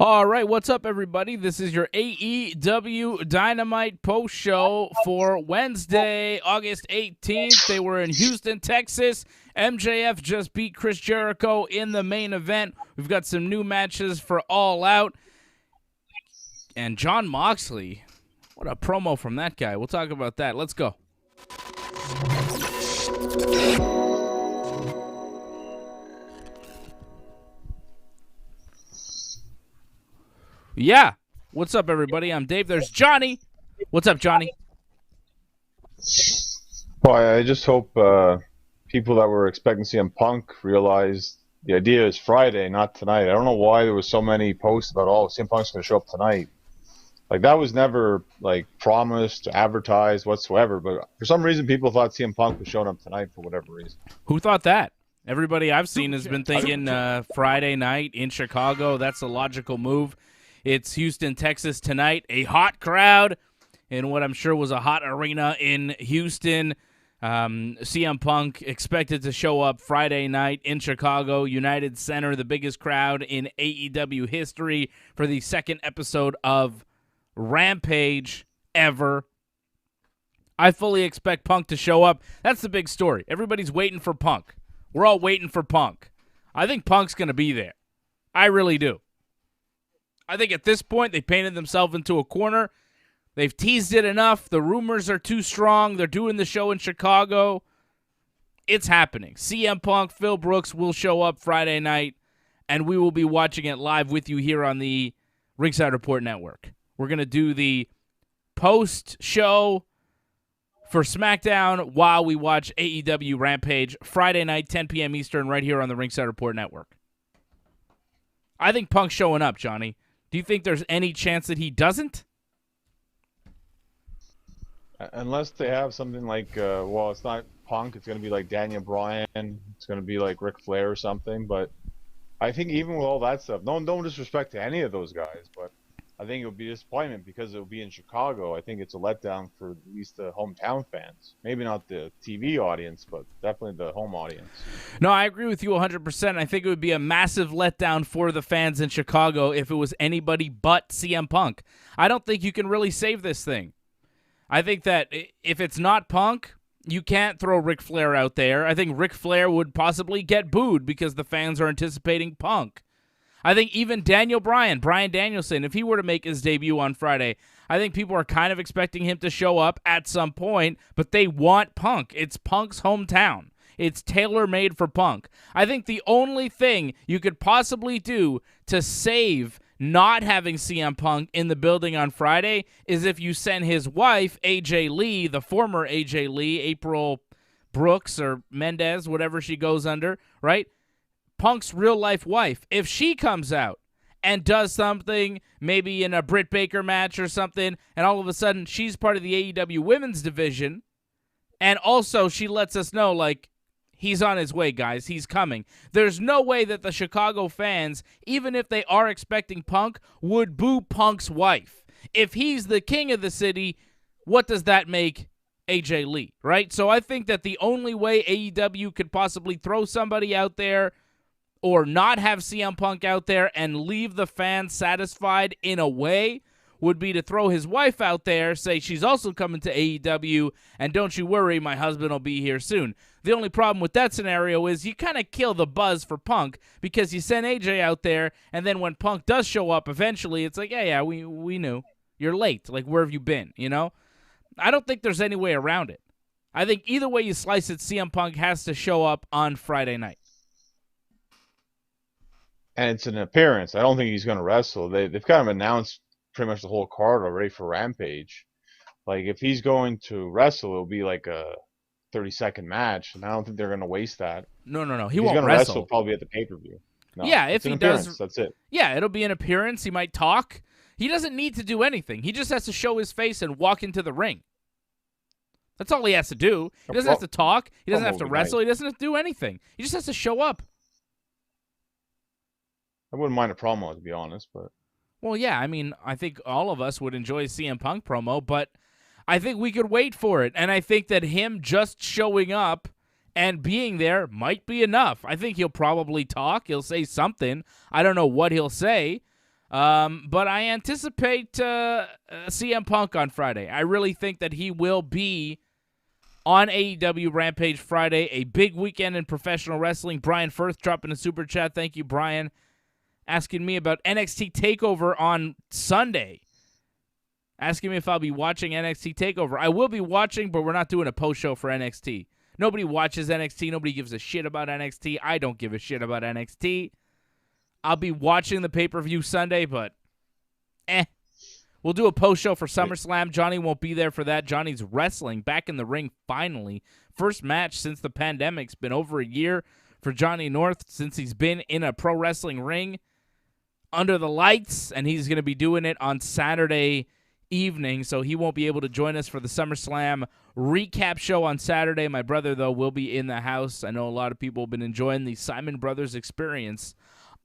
All right, what's up, everybody? This is your AEW Dynamite post show for Wednesday, August 18th. They were in Houston, Texas. MJF just beat Chris Jericho in the main event. We've got some new matches for All Out. And Jon Moxley, what a promo from that guy. We'll talk about that. Let's go. Yeah. What's up, everybody? I'm Dave. There's Johnny. What's up, Johnny? Well, I just hope people that were expecting CM Punk realize the idea is Friday, not tonight. I don't know why there was so many posts about, CM Punk's going to show up tonight. Like, that was never, promised, advertised whatsoever. But for some reason, people thought CM Punk was showing up tonight for whatever reason. Who thought that? Everybody I've seen has been thinking Friday night in Chicago. That's a logical move. It's Houston, Texas tonight. A hot crowd in what I'm sure was a hot arena in Houston. CM Punk expected to show up Friday night in Chicago, United Center, the biggest crowd in AEW history for the second episode of Rampage ever. I fully expect Punk to show up. That's the big story. Everybody's waiting for Punk. We're all waiting for Punk. I think Punk's going to be there. I really do. I think at this point, they painted themselves into a corner. They've teased it enough. The rumors are too strong. They're doing the show in Chicago. It's happening. CM Punk, Phil Brooks will show up Friday night, and we will be watching it live with you here on the Ringside Report Network. We're going to do the post-show for SmackDown while we watch AEW Rampage Friday night, 10 p.m. Eastern, right here on the Ringside Report Network. I think Punk's showing up, Johnny. Do you think there's any chance that he doesn't? Unless they have something like, it's not Punk. It's going to be like Daniel Bryan. It's going to be like Ric Flair or something. But I think even with all that stuff, no disrespect to any of those guys, but I think it would be a disappointment because it will be in Chicago. I think it's a letdown for at least the hometown fans. Maybe not the TV audience, but definitely the home audience. No, I agree with you 100%. I think it would be a massive letdown for the fans in Chicago if it was anybody but CM Punk. I don't think you can really save this thing. I think that if it's not Punk, you can't throw Ric Flair out there. I think Ric Flair would possibly get booed because the fans are anticipating Punk. I think even Bryan Danielson, if he were to make his debut on Friday, I think people are kind of expecting him to show up at some point, but they want Punk. It's Punk's hometown. It's tailor-made for Punk. I think the only thing you could possibly do to save not having CM Punk in the building on Friday is if you send his wife, AJ Lee, the former AJ Lee, April Brooks or Mendez, whatever she goes under, right? Punk's real-life wife, if she comes out and does something, maybe in a Britt Baker match or something, and all of a sudden she's part of the AEW women's division, and also she lets us know, he's on his way, guys. He's coming. There's no way that the Chicago fans, even if they are expecting Punk, would boo Punk's wife. If he's the king of the city, what does that make AJ Lee, right? So I think that the only way AEW could possibly throw somebody out there or not have CM Punk out there and leave the fans satisfied in a way would be to throw his wife out there, say she's also coming to AEW, and don't you worry, my husband will be here soon. The only problem with that scenario is you kind of kill the buzz for Punk because you send AJ out there, and then when Punk does show up eventually, it's like, yeah, we knew. You're late. Where have you been, I don't think there's any way around it. I think either way you slice it, CM Punk has to show up on Friday night. And it's an appearance. I don't think he's going to wrestle. They've kind of announced pretty much the whole card already for Rampage. If he's going to wrestle, it'll be like a 30-second match, and I don't think they're going to waste that. No. He won't he's going to wrestle. Probably at the pay-per-view. No, yeah, if he does, that's it. Yeah, it'll be an appearance. He might talk. He doesn't need to do anything. He just has to show his face and walk into the ring. That's all he has to do. He doesn't have to talk. He doesn't have to wrestle. He doesn't have to do anything. He just has to show up. I wouldn't mind a promo, to be honest, but... Well, yeah, I think all of us would enjoy a CM Punk promo, but I think we could wait for it, and I think that him just showing up and being there might be enough. I think he'll probably talk. He'll say something. I don't know what he'll say. But I anticipate CM Punk on Friday. I really think that he will be on AEW Rampage Friday, a big weekend in professional wrestling. Brian Firth dropping a super chat. Thank you, Brian. Asking me about NXT TakeOver on Sunday. Asking me if I'll be watching NXT TakeOver. I will be watching, but we're not doing a post-show for NXT. Nobody watches NXT. Nobody gives a shit about NXT. I don't give a shit about NXT. I'll be watching the pay-per-view Sunday, but We'll do a post-show for SummerSlam. Johnny won't be there for that. Johnny's wrestling back in the ring finally. First match since the pandemic. It's been over a year for Johnny North since he's been in a pro wrestling ring under the lights, and he's going to be doing it on Saturday evening, so he won't be able to join us for the SummerSlam recap show on Saturday. My brother, though, will be in the house. I know a lot of people have been enjoying the Simon Brothers experience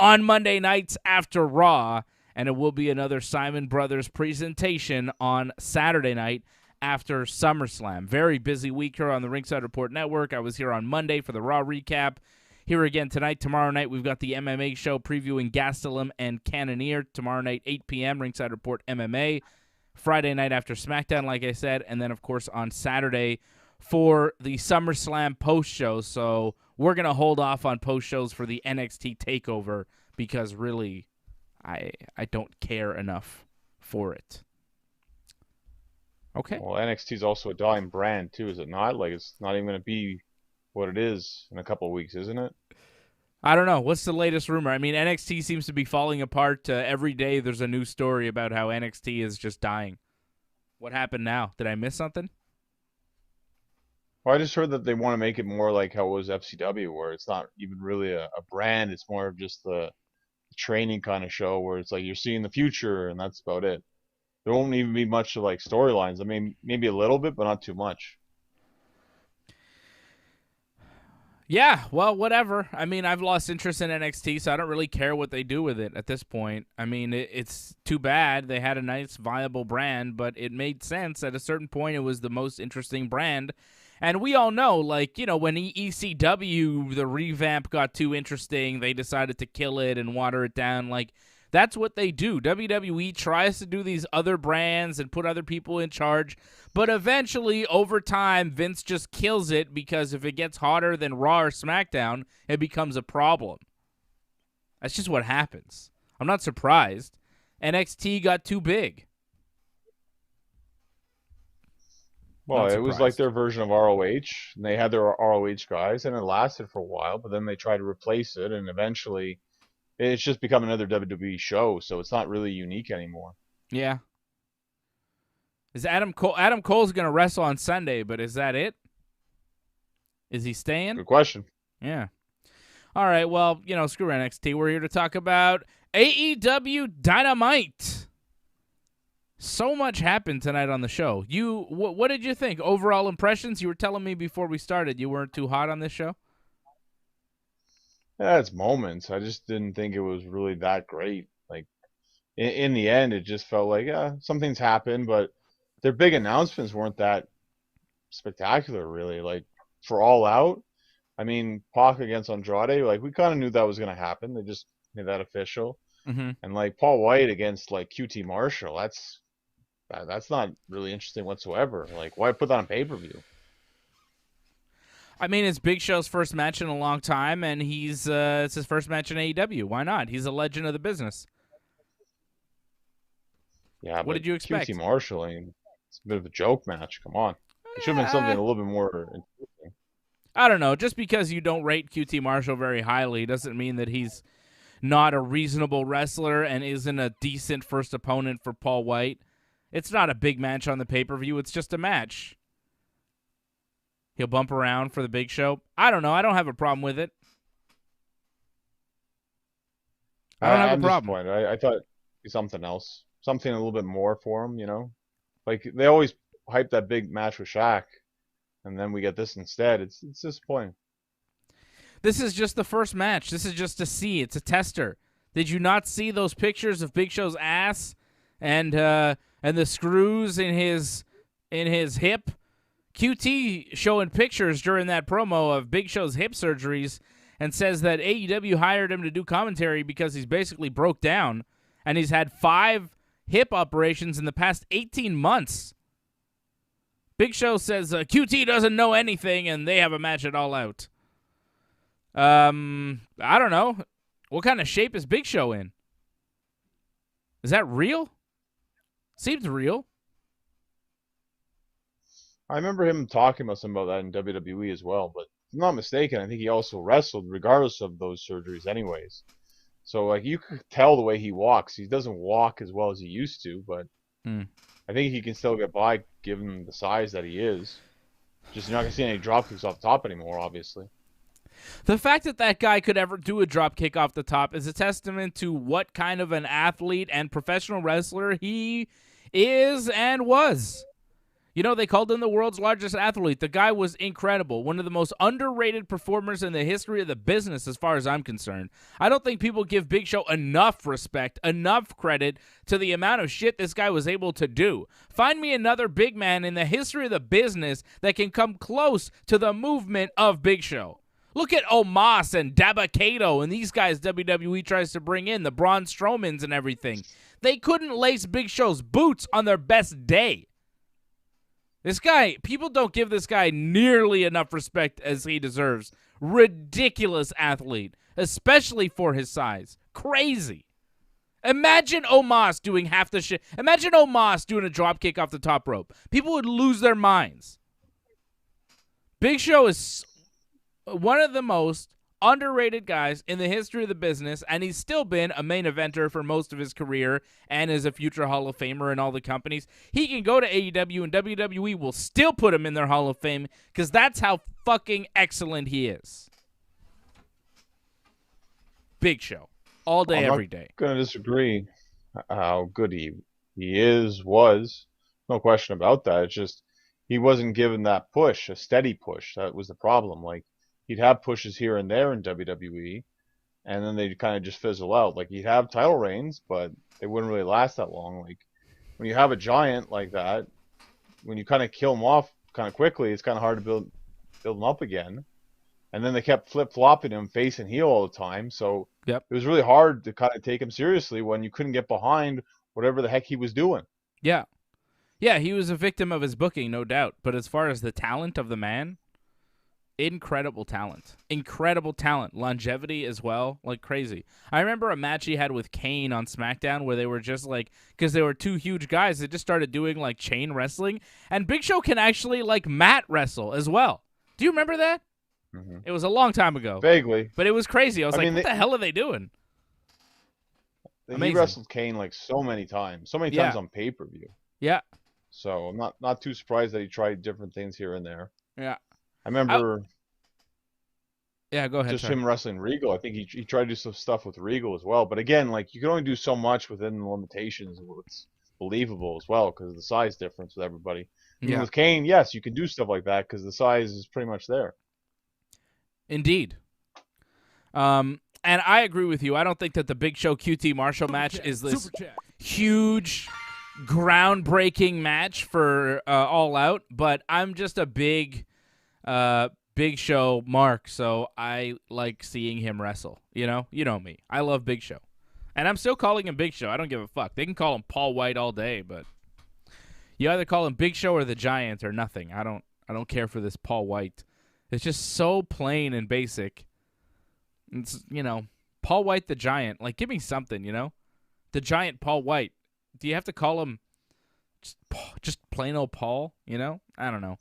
on Monday nights after Raw, and it will be another Simon Brothers presentation on Saturday night after SummerSlam. Very busy week here on the Ringside Report Network. I was here on Monday for the Raw recap. Here again tonight. Tomorrow night, we've got the MMA show previewing Gastelum and Cannonier. Tomorrow night, 8 p.m., Ringside Report MMA. Friday night after SmackDown, like I said. And then, of course, on Saturday for the SummerSlam post-show. So we're going to hold off on post-shows for the NXT TakeOver because, really, I don't care enough for it. Okay. Well, NXT is also a dying brand, too, is it not? Like, it's not even going to be what it is in a couple of weeks, isn't it? I don't know. What's the latest rumor? I mean, NXT seems to be falling apart. Every day there's a new story about how NXT is just dying. What happened now? Did I miss something? Well, I just heard that they want to make it more like how it was FCW, where it's not even really a brand. It's more of just the training kind of show where it's like you're seeing the future, and that's about it. There won't even be much of like storylines. I mean, maybe a little bit, but not too much. Yeah, well, whatever. I mean, I've lost interest in NXT, so I don't really care what they do with it at this point. I mean, it's too bad. They had a nice, viable brand, but it made sense. At a certain point, it was the most interesting brand. And we all know, like, you know, when ECW, the revamp got too interesting, they decided to kill it and water it down. Like, that's what they do. WWE tries to do these other brands and put other people in charge, but eventually, over time, Vince just kills it because if it gets hotter than Raw or SmackDown, it becomes a problem. That's just what happens. I'm not surprised. NXT got too big. Well, it was like their version of ROH, and they had their ROH guys, and it lasted for a while, but then they tried to replace it, and eventually it's just become another WWE show, so it's not really unique anymore. Yeah. Is Adam Cole? Adam Cole's going to wrestle on Sunday, but is that it? Is he staying? Good question. Yeah. All right, well, you know, screw NXT. We're here to talk about AEW Dynamite. So much happened tonight on the show. What did you think? Overall impressions? You were telling me before we started you weren't too hot on this show? Yeah, it's moments. I just didn't think it was really that great. Like, in the end, it just felt like, something's happened, but their big announcements weren't that spectacular, really. Like, for All Out, I mean, Pac against Andrade, like, we kind of knew that was going to happen. They just made that official. Mm-hmm. And, like, Paul White against, like, QT Marshall, that's not really interesting whatsoever. Like, why put that on pay-per-view? I mean, it's Big Show's first match in a long time, and it's his first match in AEW. Why not? He's a legend of the business. Yeah, what did you expect? QT Marshall, I mean, it's a bit of a joke match. Come on. It should have been something a little bit more interesting. I don't know. Just because you don't rate QT Marshall very highly doesn't mean that he's not a reasonable wrestler and isn't a decent first opponent for Paul White. It's not a big match on the pay-per-view. It's just a match. He'll bump around for the Big Show. I don't know. I don't have a problem with it. I don't have a problem. I thought it'd be something else. Something a little bit more for him, you know? Like, they always hype that big match with Shaq, and then we get this instead. It's disappointing. This is just the first match. This is just to see. It's a tester. Did you not see those pictures of Big Show's ass and the screws in his hip? QT showing pictures during that promo of Big Show's hip surgeries and says that AEW hired him to do commentary because he's basically broke down And he's had 5 hip operations in the past 18 months. Big Show says QT doesn't know anything, and they have a match at All Out. I don't know. What kind of shape is Big Show in? Is that real? Seems real. I remember him talking about something about that in WWE as well, but if I'm not mistaken, I think he also wrestled regardless of those surgeries anyways. So, like, you could tell the way he walks. He doesn't walk as well as he used to, but I think he can still get by given the size that he is. Just you're not going to see any drop kicks off the top anymore, obviously. The fact that that guy could ever do a drop kick off the top is a testament to what kind of an athlete and professional wrestler he is and was. You know, they called him the world's largest athlete. The guy was incredible. One of the most underrated performers in the history of the business as far as I'm concerned. I don't think people give Big Show enough respect, enough credit to the amount of shit this guy was able to do. Find me another big man in the history of the business that can come close to the movement of Big Show. Look at Omos and Dabba-Kato and these guys WWE tries to bring in, the Braun Strowmans and everything. They couldn't lace Big Show's boots on their best day. This guy, people don't give this guy nearly enough respect as he deserves. Ridiculous athlete, especially for his size. Crazy. Imagine Omos doing half the shit. Imagine Omos doing a drop kick off the top rope. People would lose their minds. Big Show is one of the most underrated guys in the history of the business, and he's still been a main eventer for most of his career and is a future Hall of Famer in all the companies. He can go to AEW, and WWE will still put him in their Hall of Fame because that's how fucking excellent he is. Big Show. All day, every day. I'm not going to disagree how good he was. No question about that. It's just he wasn't given that push, a steady push. That was the problem. Like, he'd have pushes here and there in WWE, and then they'd kind of just fizzle out. Like, he'd have title reigns, but they wouldn't really last that long. Like, when you have a giant like that, when you kind of kill him off kind of quickly, it's kind of hard to build him up again. And then they kept flip-flopping him face and heel all the time, so it was really hard to kind of take him seriously when you couldn't get behind whatever the heck he was doing. Yeah. Yeah, he was a victim of his booking, no doubt. But as far as the talent of the man, incredible talent. Incredible talent. Longevity as well. Like crazy. I remember a match he had with Kane on SmackDown where they were just like, because they were two huge guys, they just started doing like chain wrestling. And Big Show can actually like mat wrestle as well. Do you remember that? Mm-hmm. It was a long time ago. Vaguely. But it was crazy. I was like, what the hell are they doing? He wrestled Kane like so many times. So many times on pay-per-view. Yeah. So I'm not too surprised that he tried different things here and there. Yeah. I remember. Yeah, go ahead. Just him wrestling Regal. I think he tried to do some stuff with Regal as well. But again, like, you can only do so much within the limitations of what's believable as well because of the size difference with everybody. Even with Kane, yes, you can do stuff like that because the size is pretty much there. Indeed. And I agree with you. I don't think that the Big Show QT Marshall match is this huge, groundbreaking match for All Out, but I'm just a big Show mark, so I like seeing him wrestle. You know me. I love Big Show. And I'm still calling him Big Show. I don't give a fuck. They can call him Paul White all day, but you either call him Big Show or the Giant or nothing. I don't care for this Paul White. It's just so plain and basic. It's, Paul White the Giant. Like, give me something, The Giant Paul White. Do you have to call him just plain old Paul, I don't know.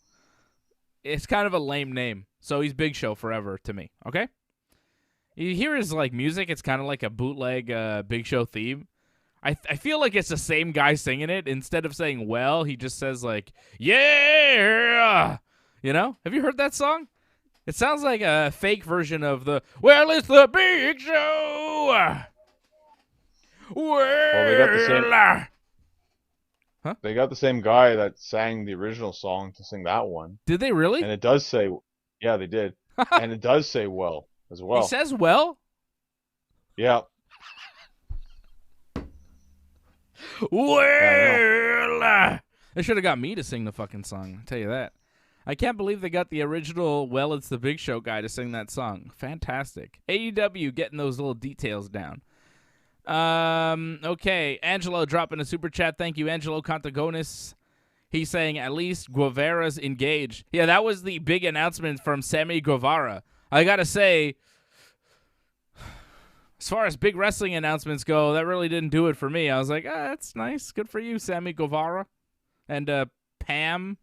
It's kind of a lame name. So he's Big Show forever to me, okay? You hear his, music. It's kind of like a bootleg Big Show theme. I feel like it's the same guy singing it. Instead of saying, well, he just says, yeah! Have you heard that song? It sounds like a fake version of the, well, it's the Big Show. Well, they got the same. Huh? They got the same guy that sang the original song to sing that one. Did they really? And it does say, yeah, they did. And it does say well as well. He says well? Yeah. Well, they should have got me to sing the fucking song. I'll tell you that. I can't believe they got the original Well, It's the Big Show guy to sing that song. Fantastic. AEW getting those little details down. Okay, Angelo dropping a super chat. Thank you, Angelo Contagonis. He's saying at least Guevara's engaged. Yeah, that was the big announcement from Sammy Guevara. I gotta say, as far as big wrestling announcements go, that really didn't do it for me. I was like, that's nice. Good for you, Sammy Guevara. And Pam.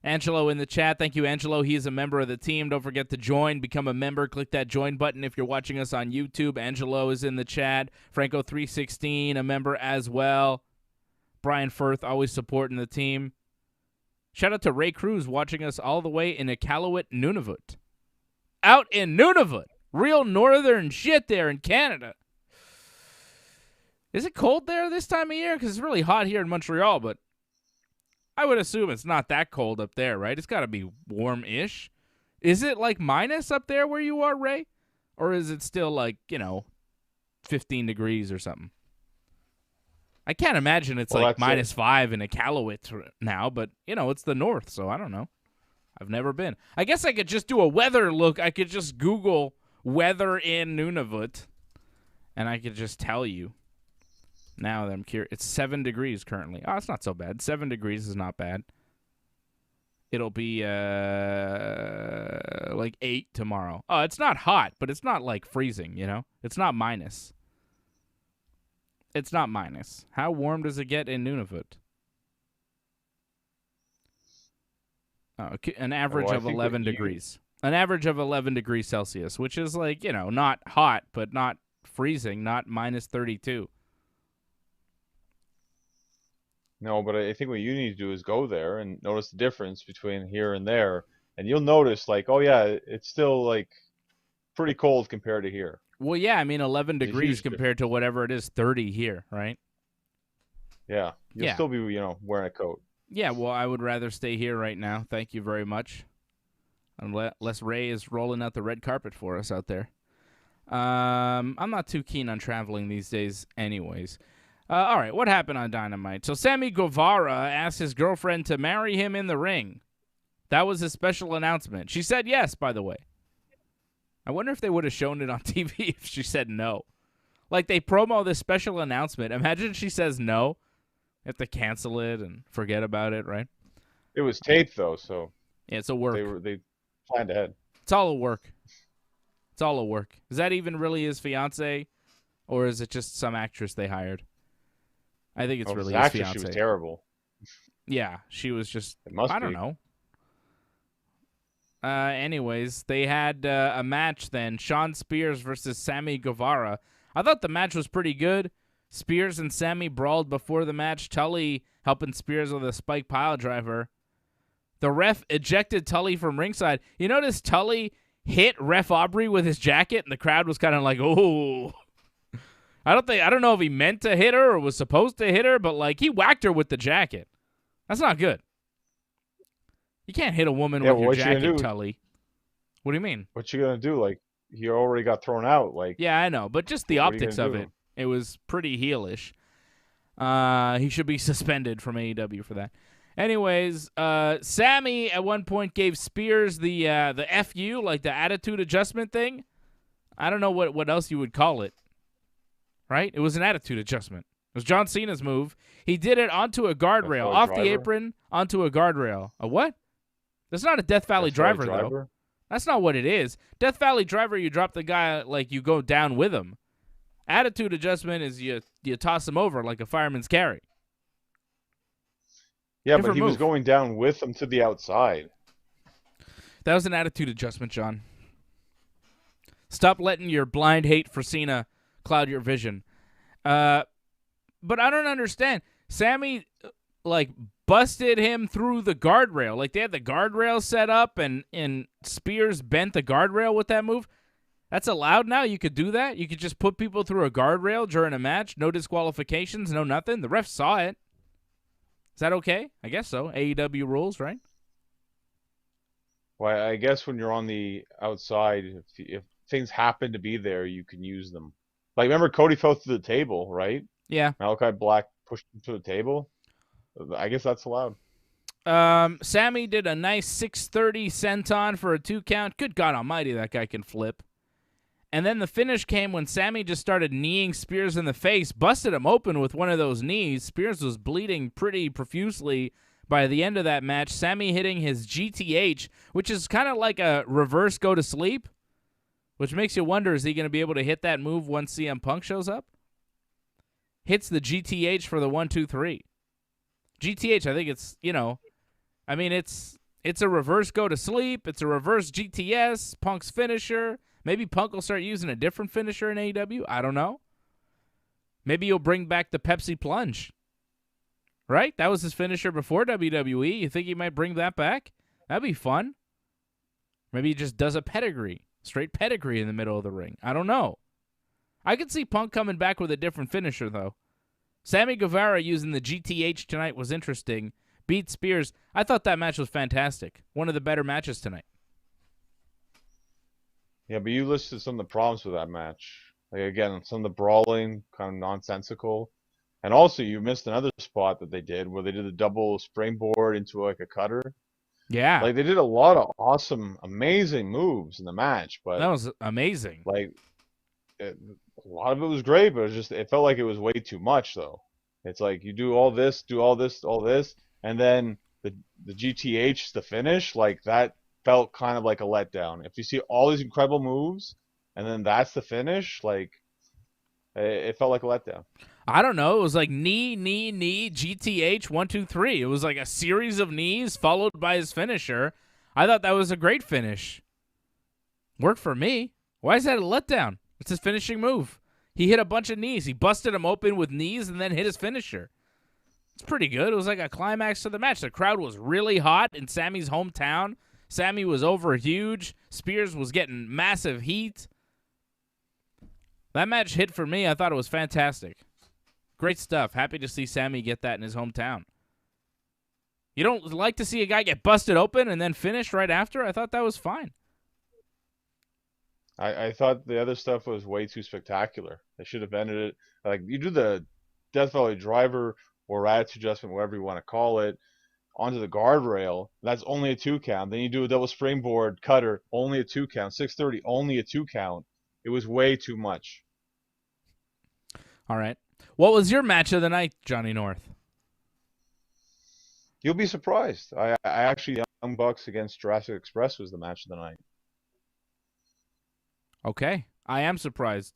Angelo in the chat. Thank you, Angelo. He is a member of the team. Don't forget to join. Become a member. Click that join button if you're watching us on YouTube. Angelo is in the chat. Franco316, a member as well. Brian Firth, always supporting the team. Shout out to Ray Cruz watching us all the way in Iqaluit, Nunavut. Out in Nunavut. Real northern shit there in Canada. Is it cold there this time of year? Because it's really hot here in Montreal, but I would assume it's not that cold up there, right? It's got to be warm-ish. Is it like minus up there where you are, Ray? Or is it still like, 15 degrees or something? I can't imagine it's like -5 in Iqaluit now, but, it's the north, so I don't know. I've never been. I guess I could just do a weather look. I could just Google weather in Nunavut, and I could just tell you. Now that I'm curious, it's 7 degrees currently. Oh, it's not so bad. 7 degrees is not bad. It'll be like 8 tomorrow. Oh, it's not hot, but it's not like freezing, It's not minus. It's not minus. How warm does it get in Nunavut? Oh, an average of 11 degrees. An average of 11 degrees Celsius, which is like, not hot, but not freezing, not -32. No, but I think what you need to do is go there and notice the difference between here and there. And you'll notice, like, oh, yeah, it's still, like, pretty cold compared to here. Well, yeah, I mean, 11 degrees compared to whatever it is, 30 here, right? Yeah. You'll still be, wearing a coat. Yeah, well, I would rather stay here right now. Thank you very much. Unless Ray is rolling out the red carpet for us out there. I'm not too keen on traveling these days anyways. All right, what happened on Dynamite? So Sammy Guevara asked his girlfriend to marry him in the ring. That was his special announcement. She said yes, by the way. I wonder if they would have shown it on TV if she said no. Like, they promo this special announcement. Imagine she says no. You have to cancel it and forget about it, right? It was taped, though, so... Yeah, it's a work. They planned ahead. It's all a work. It's all a work. Is that even really his fiance, or is it just some actress they hired? I think it's really his fiance. She was terrible. Yeah, she was just, I don't know. Anyways, they had a match then. Shawn Spears versus Sammy Guevara. I thought the match was pretty good. Spears and Sammy brawled before the match. Tully helping Spears with a spike pile driver. The ref ejected Tully from ringside. You notice Tully hit Ref Aubrey with his jacket, and the crowd was kind of like, oh. I don't know if he meant to hit her or was supposed to hit her, but like he whacked her with the jacket. That's not good. You can't hit a woman with your jacket, Tully. What do you mean? What you gonna do? Like, he already got thrown out. Like, yeah, I know, but just the optics of it, it was pretty heelish. He should be suspended from AEW for that. Anyways, Sammy at one point gave Spears the FU, like the attitude adjustment thing. I don't know what else you would call it. Right? It was an attitude adjustment. It was John Cena's move. He did it onto a guardrail, off the apron, onto a guardrail. A what? That's not a Death Valley driver, though. That's not what it is. Death Valley driver, you drop the guy like you go down with him. Attitude adjustment is you toss him over like a fireman's carry. Yeah, but he was going down with him to the outside. That was an attitude adjustment, John. Stop letting your blind hate for Cena cloud your vision. But I don't understand. Sammy, like, busted him through the guardrail. Like, they had the guardrail set up, and Spears bent the guardrail with that move. That's allowed now? You could do that? You could just put people through a guardrail during a match? No disqualifications, no nothing? The ref saw it. Is that okay? I guess so. AEW rules, right? Well, I guess when you're on the outside, if things happen to be there, you can use them. Like, remember Cody fell through the table, right? Yeah. Malachi Black pushed him to the table. I guess that's allowed. Sammy did a nice 630 senton for a 2 count. Good God almighty, that guy can flip. And then the finish came when Sammy just started kneeing Spears in the face, busted him open with one of those knees. Spears was bleeding pretty profusely by the end of that match. Sammy hitting his GTH, which is kind of like a reverse go to sleep, which makes you wonder, is he going to be able to hit that move once CM Punk shows up? Hits the GTH for the 1-2-3. GTH, I think it's, it's a reverse go to sleep. It's a reverse GTS, Punk's finisher. Maybe Punk will start using a different finisher in AEW. I don't know. Maybe he'll bring back the Pepsi Plunge. Right? That was his finisher before WWE. You think he might bring that back? That'd be fun. Maybe he just does a pedigree. Straight pedigree in the middle of the ring. I don't know. I could see Punk coming back with a different finisher, though. Sammy Guevara using the GTH tonight was interesting. Beat Spears. I thought that match was fantastic. One of the better matches tonight. Yeah, but you listed some of the problems with that match. Like, again, some of the brawling, kind of nonsensical. And also, you missed another spot that they did, where they did a double springboard into, like, a cutter. Yeah. Like, they did a lot of awesome, amazing moves in the match. But that was amazing. Like, a lot of it was great, but it felt like it was way too much, though. It's like, you do all this, and then the GTH, the finish, like, that felt kind of like a letdown. If you see all these incredible moves, and then that's the finish, like, it felt like a letdown. I don't know. It was like knee, GTH, 1-2-3. It was like a series of knees followed by his finisher. I thought that was a great finish. Worked for me. Why is that a letdown? It's his finishing move. He hit a bunch of knees. He busted him open with knees and then hit his finisher. It's pretty good. It was like a climax to the match. The crowd was really hot in Sammy's hometown. Sammy was over huge. Spears was getting massive heat. That match hit for me. I thought it was fantastic. Great stuff. Happy to see Sammy get that in his hometown. You don't like to see a guy get busted open and then finish right after? I thought that was fine. I thought the other stuff was way too spectacular. They should have ended it. Like, you do the Death Valley Driver or attitude adjustment, whatever you want to call it, onto the guardrail. That's only a 2 count. Then you do a double springboard cutter, only a 2 count. 630, only a 2 count. It was way too much. All right. What was your match of the night, Johnny North? You'll be surprised. I actually, Young Bucks against Jurassic Express was the match of the night. Okay. I am surprised.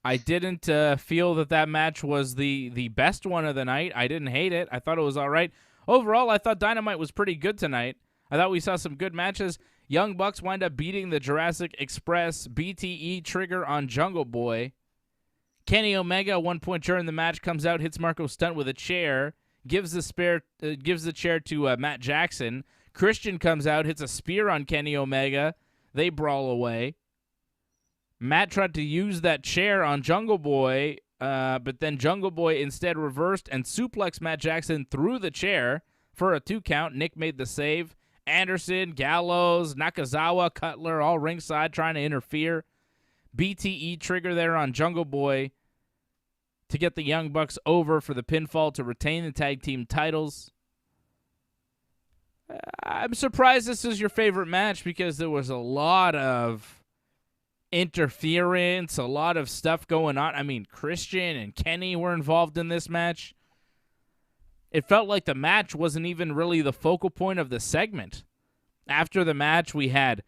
I didn't feel that match was the best one of the night. I didn't hate it. I thought it was all right. Overall, I thought Dynamite was pretty good tonight. I thought we saw some good matches. Young Bucks wind up beating the Jurassic Express BTE Trigger on Jungle Boy. Kenny Omega, at one point during the match, comes out, hits Marco Stunt with a chair, gives the chair to Matt Jackson. Christian comes out, hits a spear on Kenny Omega. They brawl away. Matt tried to use that chair on Jungle Boy, but then Jungle Boy instead reversed and suplexed Matt Jackson through the chair for a 2 count. Nick made the save. Anderson, Gallows, Nakazawa, Cutler, all ringside trying to interfere. BTE Trigger there on Jungle Boy to get the Young Bucks over for the pinfall to retain the tag team titles. I'm surprised this is your favorite match because there was a lot of interference, a lot of stuff going on. I mean, Christian and Kenny were involved in this match. It felt like the match wasn't even really the focal point of the segment. After the match, we had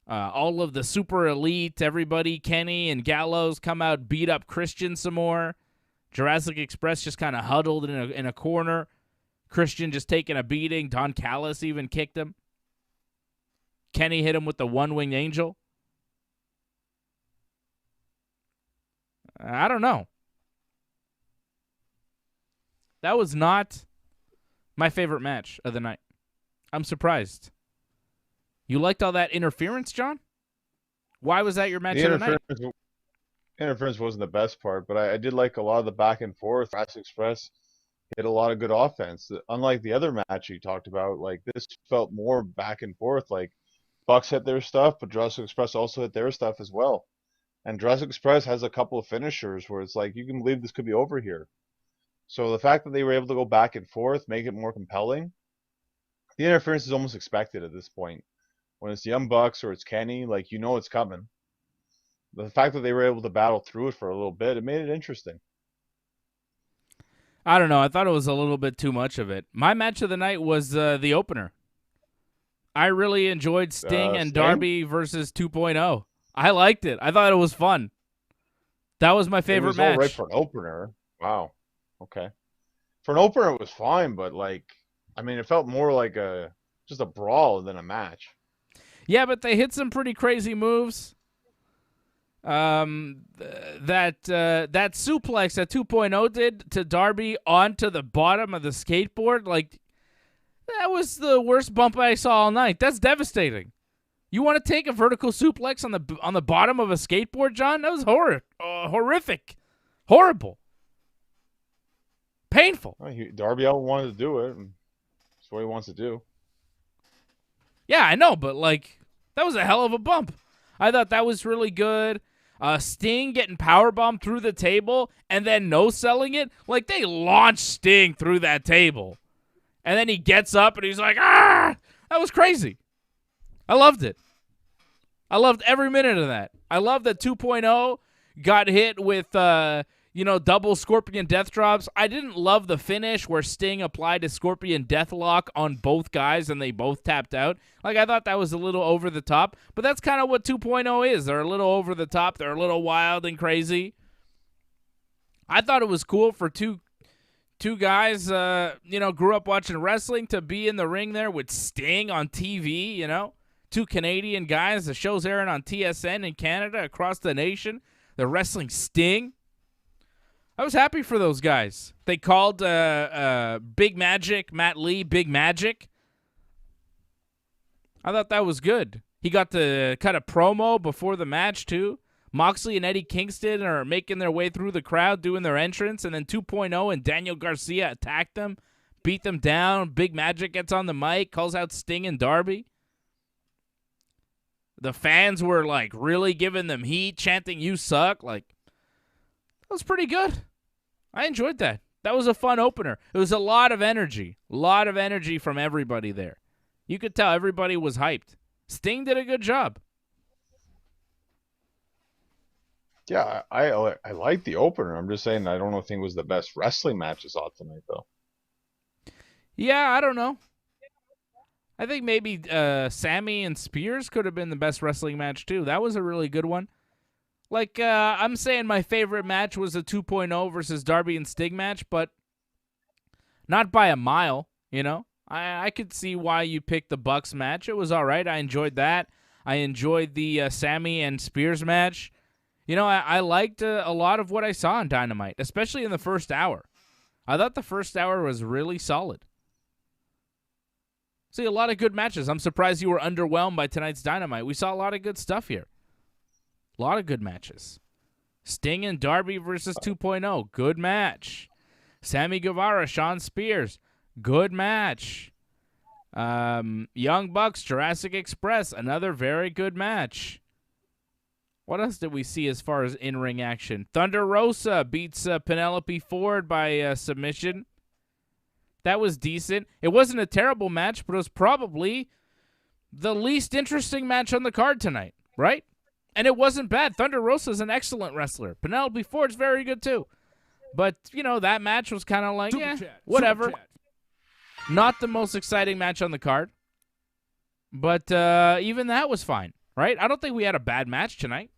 all of the super elite, everybody, Kenny and Gallows, come out, beat up Christian some more. Jurassic Express just kind of huddled in a corner. Christian just taking a beating. Don Callis even kicked him. Kenny hit him with the one-winged angel. I don't know. That was not my favorite match of the night. I'm surprised. You liked all that interference, John? Why was that your match of the night? Interference wasn't the best part, but I did like a lot of the back and forth. Jurassic Express hit a lot of good offense. Unlike the other match you talked about, like this felt more back and forth. Like Bucks hit their stuff, but Jurassic Express also hit their stuff as well. And Jurassic Express has a couple of finishers where it's like, you can believe this could be over here. So the fact that they were able to go back and forth, make it more compelling, the interference is almost expected at this point. When it's the Young Bucks or it's Kenny, like, you know it's coming. the fact that they were able to battle through it for a little bit, it made it interesting. I don't know. I thought it was a little bit too much of it. My match of the night was the opener. I really enjoyed Sting and Darby versus 2.0. I liked it. I thought it was fun. That was my favorite match. All right for an opener. Wow. Okay. For an opener, it was fine, but it felt more like just a brawl than a match. Yeah, but they hit some pretty crazy moves. That suplex that 2.0 did to Darby onto the bottom of the skateboard, that was the worst bump I saw all night. That's devastating. You want to take a vertical suplex on the bottom of a skateboard, John? That was horrific, horrible, painful. Darby Allin wanted to do it. And that's what he wants to do. Yeah, I know, but that was a hell of a bump. I thought that was really good. Sting getting powerbombed through the table and then no-selling it. They launched Sting through that table. And then he gets up and he's like, ah! That was crazy. I loved it. I loved every minute of that. I love that 2.0 got hit with, double Scorpion Death Drops. I didn't love the finish where Sting applied a Scorpion Deathlock on both guys and they both tapped out. I thought that was a little over the top. But that's kind of what 2.0 is. They're a little over the top. They're a little wild and crazy. I thought it was cool for two guys, grew up watching wrestling to be in the ring there with Sting on TV, Two Canadian guys. The show's airing on TSN in Canada across the nation. They're wrestling Sting. I was happy for those guys. They called Big Magic, Matt Lee, Big Magic. I thought that was good. He got to cut a promo before the match, too. Moxley and Eddie Kingston are making their way through the crowd, doing their entrance, and then 2.0 and Daniel Garcia attacked them, beat them down. Big Magic gets on the mic, calls out Sting and Darby. The fans were, really giving them heat, chanting, "You suck." That was pretty good. I enjoyed that. That was a fun opener. It was a lot of energy. A lot of energy from everybody there. You could tell everybody was hyped. Sting did a good job. Yeah, I like the opener. I'm just saying I don't think it was the best wrestling match I saw tonight, though. Yeah, I don't know. I think maybe Sammy and Spears could have been the best wrestling match, too. That was a really good one. I'm saying my favorite match was the 2.0 versus Darby and Sting match, but not by a mile, I could see why you picked the Bucks match. It was all right. I enjoyed that. I enjoyed the Sammy and Spears match. I liked a lot of what I saw on Dynamite, especially in the first hour. I thought the first hour was really solid. See, a lot of good matches. I'm surprised you were underwhelmed by tonight's Dynamite. We saw a lot of good stuff here. A lot of good matches. Sting and Darby versus 2.0. Good match. Sammy Guevara, Sean Spears. Good match. Young Bucks, Jurassic Express. Another very good match. What else did we see as far as in-ring action? Thunder Rosa beats Penelope Ford by submission. That was decent. It wasn't a terrible match, but it was probably the least interesting match on the card tonight, right? And it wasn't bad. Thunder Rosa's an excellent wrestler. Penelope Ford's very good, too. But, that match was kind of whatever. Not the most exciting match on the card. But even that was fine, right? I don't think we had a bad match tonight.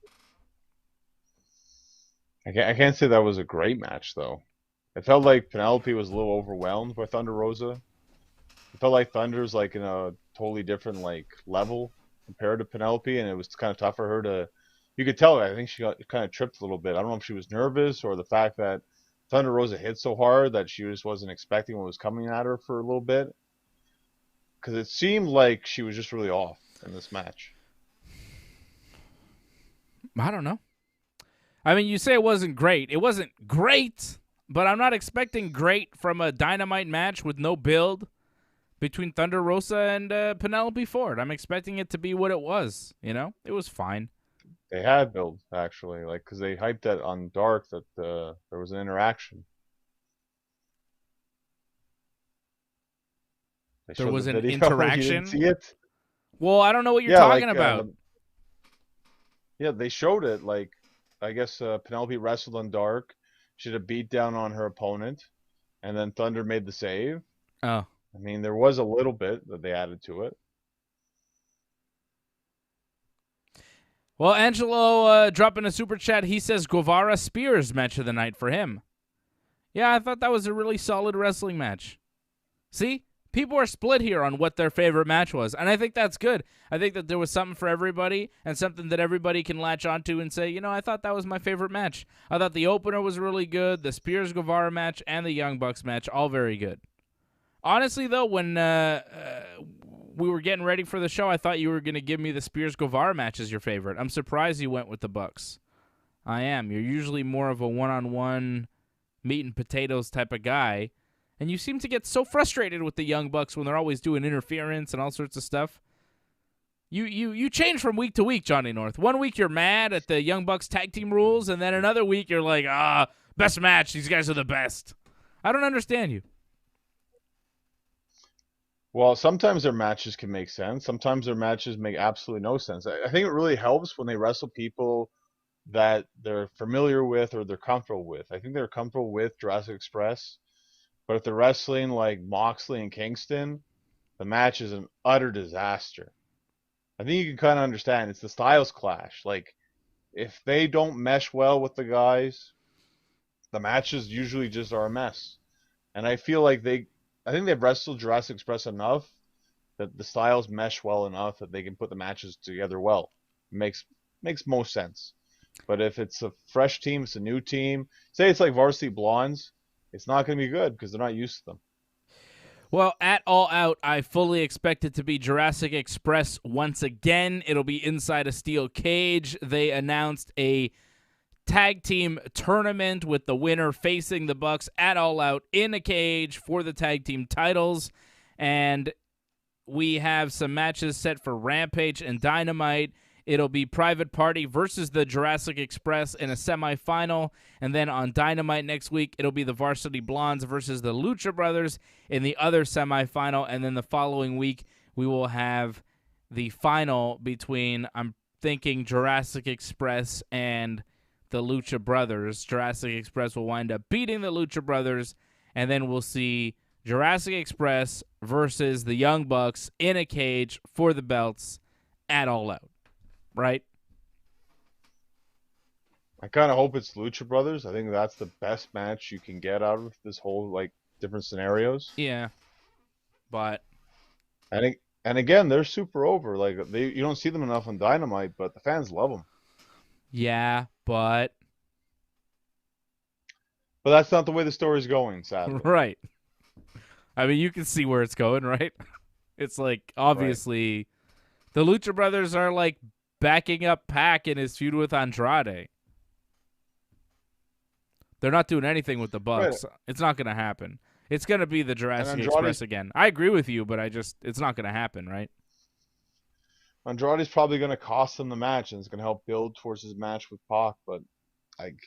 I can't say that was a great match, though. It felt like Penelope was a little overwhelmed by Thunder Rosa. It felt like Thunder's in a totally different level compared to Penelope, and it was kind of tough for her to. You could tell. I think she got kind of tripped a little bit. I don't know if she was nervous or the fact that Thunder Rosa hit so hard that she just wasn't expecting what was coming at her for a little bit. Because it seemed like she was just really off in this match. I don't know. I mean, you say it wasn't great. It wasn't great, but I'm not expecting great from a Dynamite match with no build between Thunder Rosa and Penelope Ford. I'm expecting it to be what it was, It was fine. They had build, actually, because they hyped that on Dark that there was an interaction. There was an interaction? You didn't see it? Well, I don't know what you're talking about. Yeah, they showed it. Like, I guess Penelope wrestled on Dark. She did a beat down on her opponent, and then Thunder made the save. Oh. I mean, there was a little bit that they added to it. Well, Angelo dropping a super chat. He says Guevara Spears match of the night for him. Yeah, I thought that was a really solid wrestling match. See? People are split here on what their favorite match was, and I think that's good. I think that there was something for everybody and something that everybody can latch onto and say, I thought that was my favorite match. I thought the opener was really good, the Spears-Guevara match, and the Young Bucks match, all very good. Honestly, though, when we were getting ready for the show, I thought you were going to give me the Spears-Guevara match as your favorite. I'm surprised you went with the Bucks. I am. You're usually more of a one-on-one meat and potatoes type of guy. And you seem to get so frustrated with the Young Bucks when they're always doing interference and all sorts of stuff. You change from week to week, Johnny North. One week you're mad at the Young Bucks tag team rules, and then another week you're like, best match. These guys are the best. I don't understand you. Well, sometimes their matches can make sense. Sometimes their matches make absolutely no sense. I think it really helps when they wrestle people that they're familiar with or they're comfortable with. I think they're comfortable with Jurassic Express. But if they're wrestling like Moxley and Kingston, the match is an utter disaster. I think you can kind of understand it's the styles clash. Like, if they don't mesh well with the guys, the matches usually just are a mess. And I feel like I think they've wrestled Jurassic Express enough that the styles mesh well enough that they can put the matches together well. It makes most sense. But if it's a fresh team, it's a new team. Say it's like Varsity Blondes. It's not going to be good because they're not used to them. Well, at All Out, I fully expect it to be Jurassic Express once again. It'll be inside a steel cage. They announced a tag team tournament with the winner facing the Bucks at All Out in a cage for the tag team titles. And we have some matches set for Rampage and Dynamite. It'll be Private Party versus the Jurassic Express in a semifinal. And then on Dynamite next week, it'll be the Varsity Blondes versus the Lucha Brothers in the other semifinal. And then the following week, we will have the final between, I'm thinking, Jurassic Express and the Lucha Brothers. Jurassic Express will wind up beating the Lucha Brothers. And then we'll see Jurassic Express versus the Young Bucks in a cage for the belts at All Out. Right? I kind of hope it's Lucha Brothers. I think that's the best match you can get out of this whole, like, different scenarios. Yeah. But and again, they're super over. Like, you don't see them enough on Dynamite, but the fans love them. Yeah, but that's not the way the story's going, sadly. Right. I mean, you can see where it's going, right? It's like, obviously, the Lucha Brothers are like backing up Pac in his feud with Andrade. They're not doing anything with the Bucks. Right. It's not going to happen. It's going to be the Jurassic Express again. I agree with you, but it's not going to happen, right? Andrade's probably going to cost him the match, and it's going to help build towards his match with Pac, but like,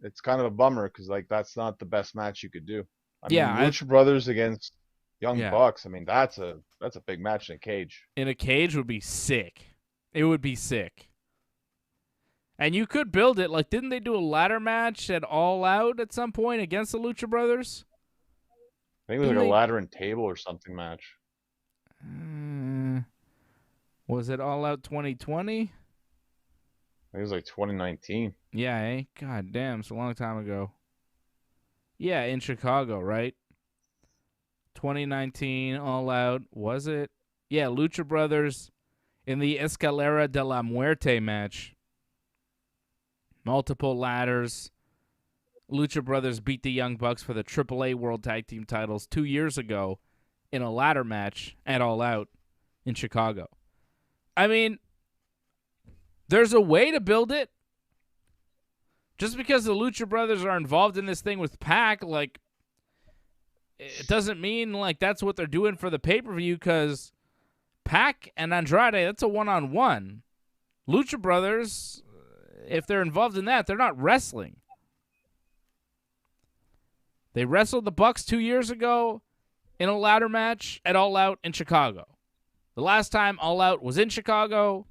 it's kind of a bummer because like that's not the best match you could do. I mean, Lucha Brothers against Young Bucks. I mean, that's a big match in a cage. In a cage would be sick. It would be sick. And you could build it. Like, didn't they do a ladder match at All Out at some point against the Lucha Brothers? I think it was like a ladder and table or something match. Was it All Out 2020? I think it was like 2019. Yeah, eh? God damn, it's a long time ago. Yeah, in Chicago, right? 2019, All Out. Was it? Yeah, Lucha Brothers in the Escalera de la Muerte match. Multiple ladders. Lucha Brothers beat the Young Bucks for the AAA World Tag Team titles 2 years ago in a ladder match at All Out in Chicago. I mean, there's a way to build it. Just because the Lucha Brothers are involved in this thing with Pac, like, it doesn't mean like that's what they're doing for the pay-per-view, because Pac and Andrade, that's a one-on-one. Lucha Brothers, if they're involved in that, they're not wrestling. They wrestled the Bucks 2 years ago in a ladder match at All Out in Chicago. The last time All Out was in Chicago,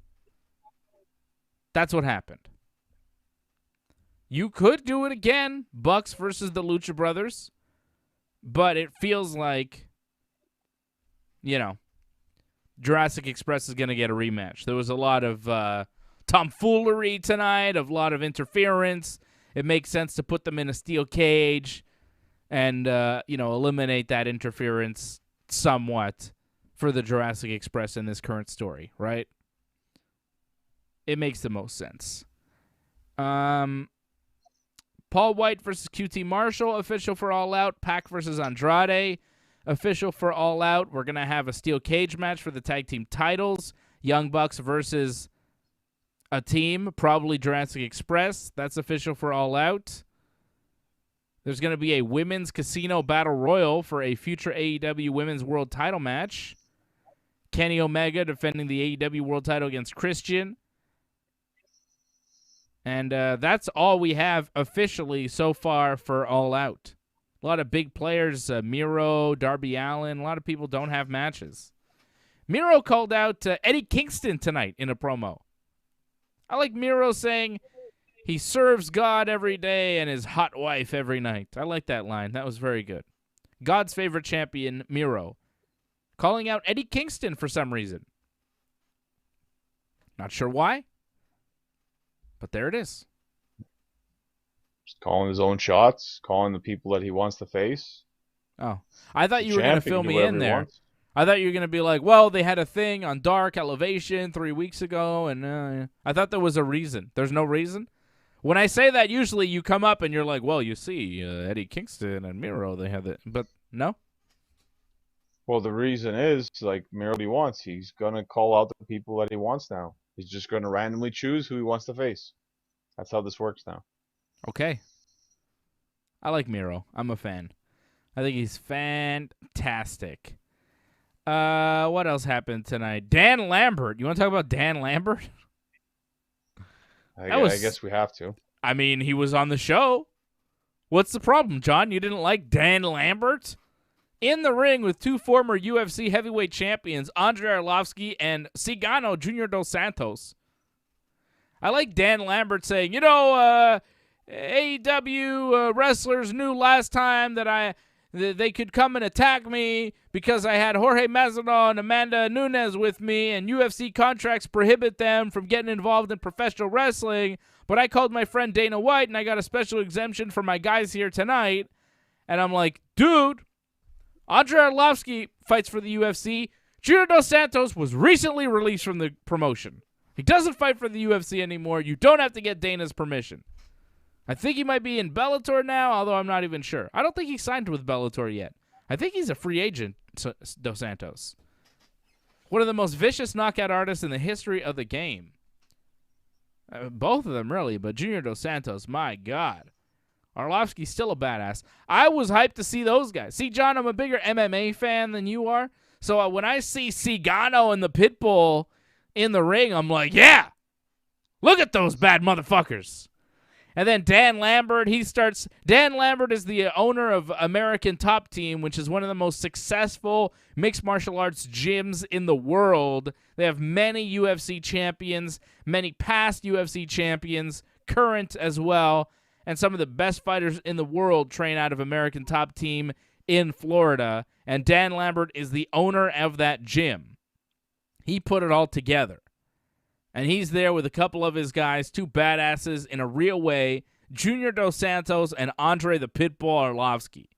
That's what happened. You could do it again, Bucks versus the Lucha Brothers, but it feels like, Jurassic Express is going to get a rematch. There was a lot of tomfoolery tonight, a lot of interference. It makes sense to put them in a steel cage and, eliminate that interference somewhat for the Jurassic Express in this current story, right? It makes the most sense. Paul White versus QT Marshall, official for All Out. Pac versus Andrade, official for All Out. We're going to have a steel cage match for the tag team titles. Young Bucks versus a team, probably Jurassic Express. That's official for All Out. There's going to be a women's casino battle royal for a future AEW women's world title match. Kenny Omega defending the AEW world title against Christian. And that's all we have officially so far for All Out. A lot of big players, Miro, Darby Allin, a lot of people don't have matches. Miro called out Eddie Kingston tonight in a promo. I like Miro saying he serves God every day and his hot wife every night. I like that line. That was very good. God's favorite champion, Miro, calling out Eddie Kingston for some reason. Not sure why. But there it is. Just calling his own shots, calling the people that he wants to face. Oh, I thought you were going to fill me in there. Wants. I thought you were going to be like, well, they had a thing on Dark Elevation 3 weeks ago, and I thought there was a reason. There's no reason? When I say that, usually you come up and you're like, well, you see, Eddie Kingston and Miro, they had it. But no? Well, the reason is, like, Miro he wants. He's going to call out the people that he wants now. He's just going to randomly choose who he wants to face. That's how this works now. Okay. I like Miro. I'm a fan. I think he's fantastic. What else happened tonight? Dan Lambert. You want to talk about Dan Lambert? I guess we have to. I mean, he was on the show. What's the problem, John? You didn't like Dan Lambert? In the ring with two former UFC heavyweight champions, Andre Arlovsky and Cigano Junior Dos Santos. I like Dan Lambert saying, AEW wrestlers knew last time that they could come and attack me because I had Jorge Masvidal and Amanda Nunes with me, and UFC contracts prohibit them from getting involved in professional wrestling. But I called my friend Dana White, and I got a special exemption for my guys here tonight. And I'm like, dude, Andre Arlovsky fights for the UFC. Junior Dos Santos was recently released from the promotion. He doesn't fight for the UFC anymore. You don't have to get Dana's permission. I think he might be in Bellator now, although I'm not even sure. I don't think he signed with Bellator yet. I think he's a free agent, Dos Santos. One of the most vicious knockout artists in the history of the game. Both of them, really, but Junior Dos Santos, my God. Arlovsky's still a badass. I was hyped to see those guys. See, John, I'm a bigger MMA fan than you are. So when I see Cigano and the Pitbull in the ring, I'm like, yeah, look at those bad motherfuckers. And then Dan Lambert, Dan Lambert is the owner of American Top Team, which is one of the most successful mixed martial arts gyms in the world. They have many UFC champions, many past UFC champions, current as well, and some of the best fighters in the world train out of American Top Team in Florida. And Dan Lambert is the owner of that gym. He put it all together. And he's there with a couple of his guys, two badasses in a real way, Junior Dos Santos and Andre the Pitbull Arlovsky.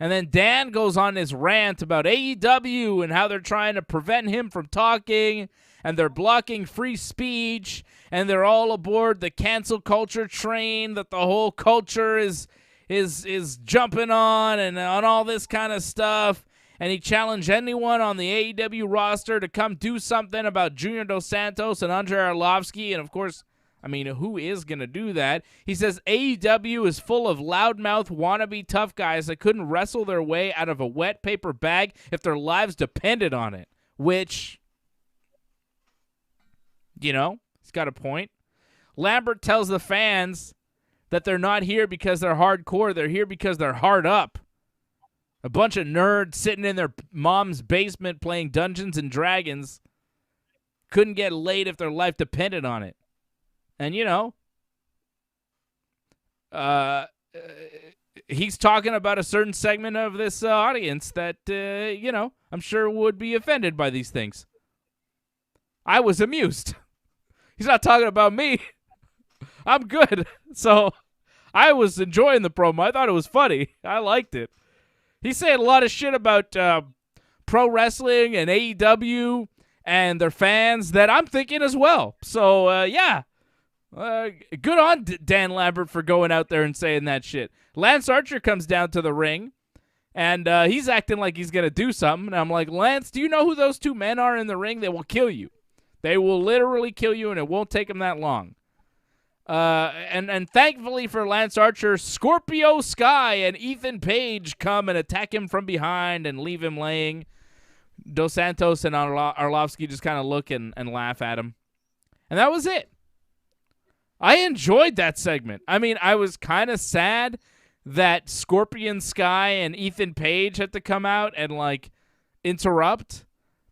And then Dan goes on his rant about AEW and how they're trying to prevent him from talking, and they're blocking free speech, and they're all aboard the cancel culture train that the whole culture is jumping on, and on all this kind of stuff. And he challenged anyone on the AEW roster to come do something about Junior Dos Santos and Andre Arlovsky. And, of course, I mean, who is going to do that? He says AEW is full of loudmouth wannabe tough guys that couldn't wrestle their way out of a wet paper bag if their lives depended on it. Which, he's got a point. Lambert tells the fans that they're not here because they're hardcore. They're here because they're hard up. A bunch of nerds sitting in their mom's basement playing Dungeons and Dragons couldn't get laid if their life depended on it. And, he's talking about a certain segment of this audience that, I'm sure would be offended by these things. I was amused. He's not talking about me. I'm good. So I was enjoying the promo. I thought it was funny. I liked it. He's saying a lot of shit about pro wrestling and AEW and their fans that I'm thinking as well. So, yeah. Good on Dan Lambert for going out there and saying that shit. Lance Archer comes down to the ring, and he's acting like he's going to do something. And I'm like, Lance, do you know who those two men are in the ring? They will kill you. They will literally kill you, and it won't take them that long. And thankfully for Lance Archer, Scorpio Sky and Ethan Page come and attack him from behind and leave him laying. Dos Santos and Arlovsky just kind of look and laugh at him. And that was it. I enjoyed that segment. I mean, I was kind of sad that Scorpion Sky and Ethan Page had to come out and, like, interrupt,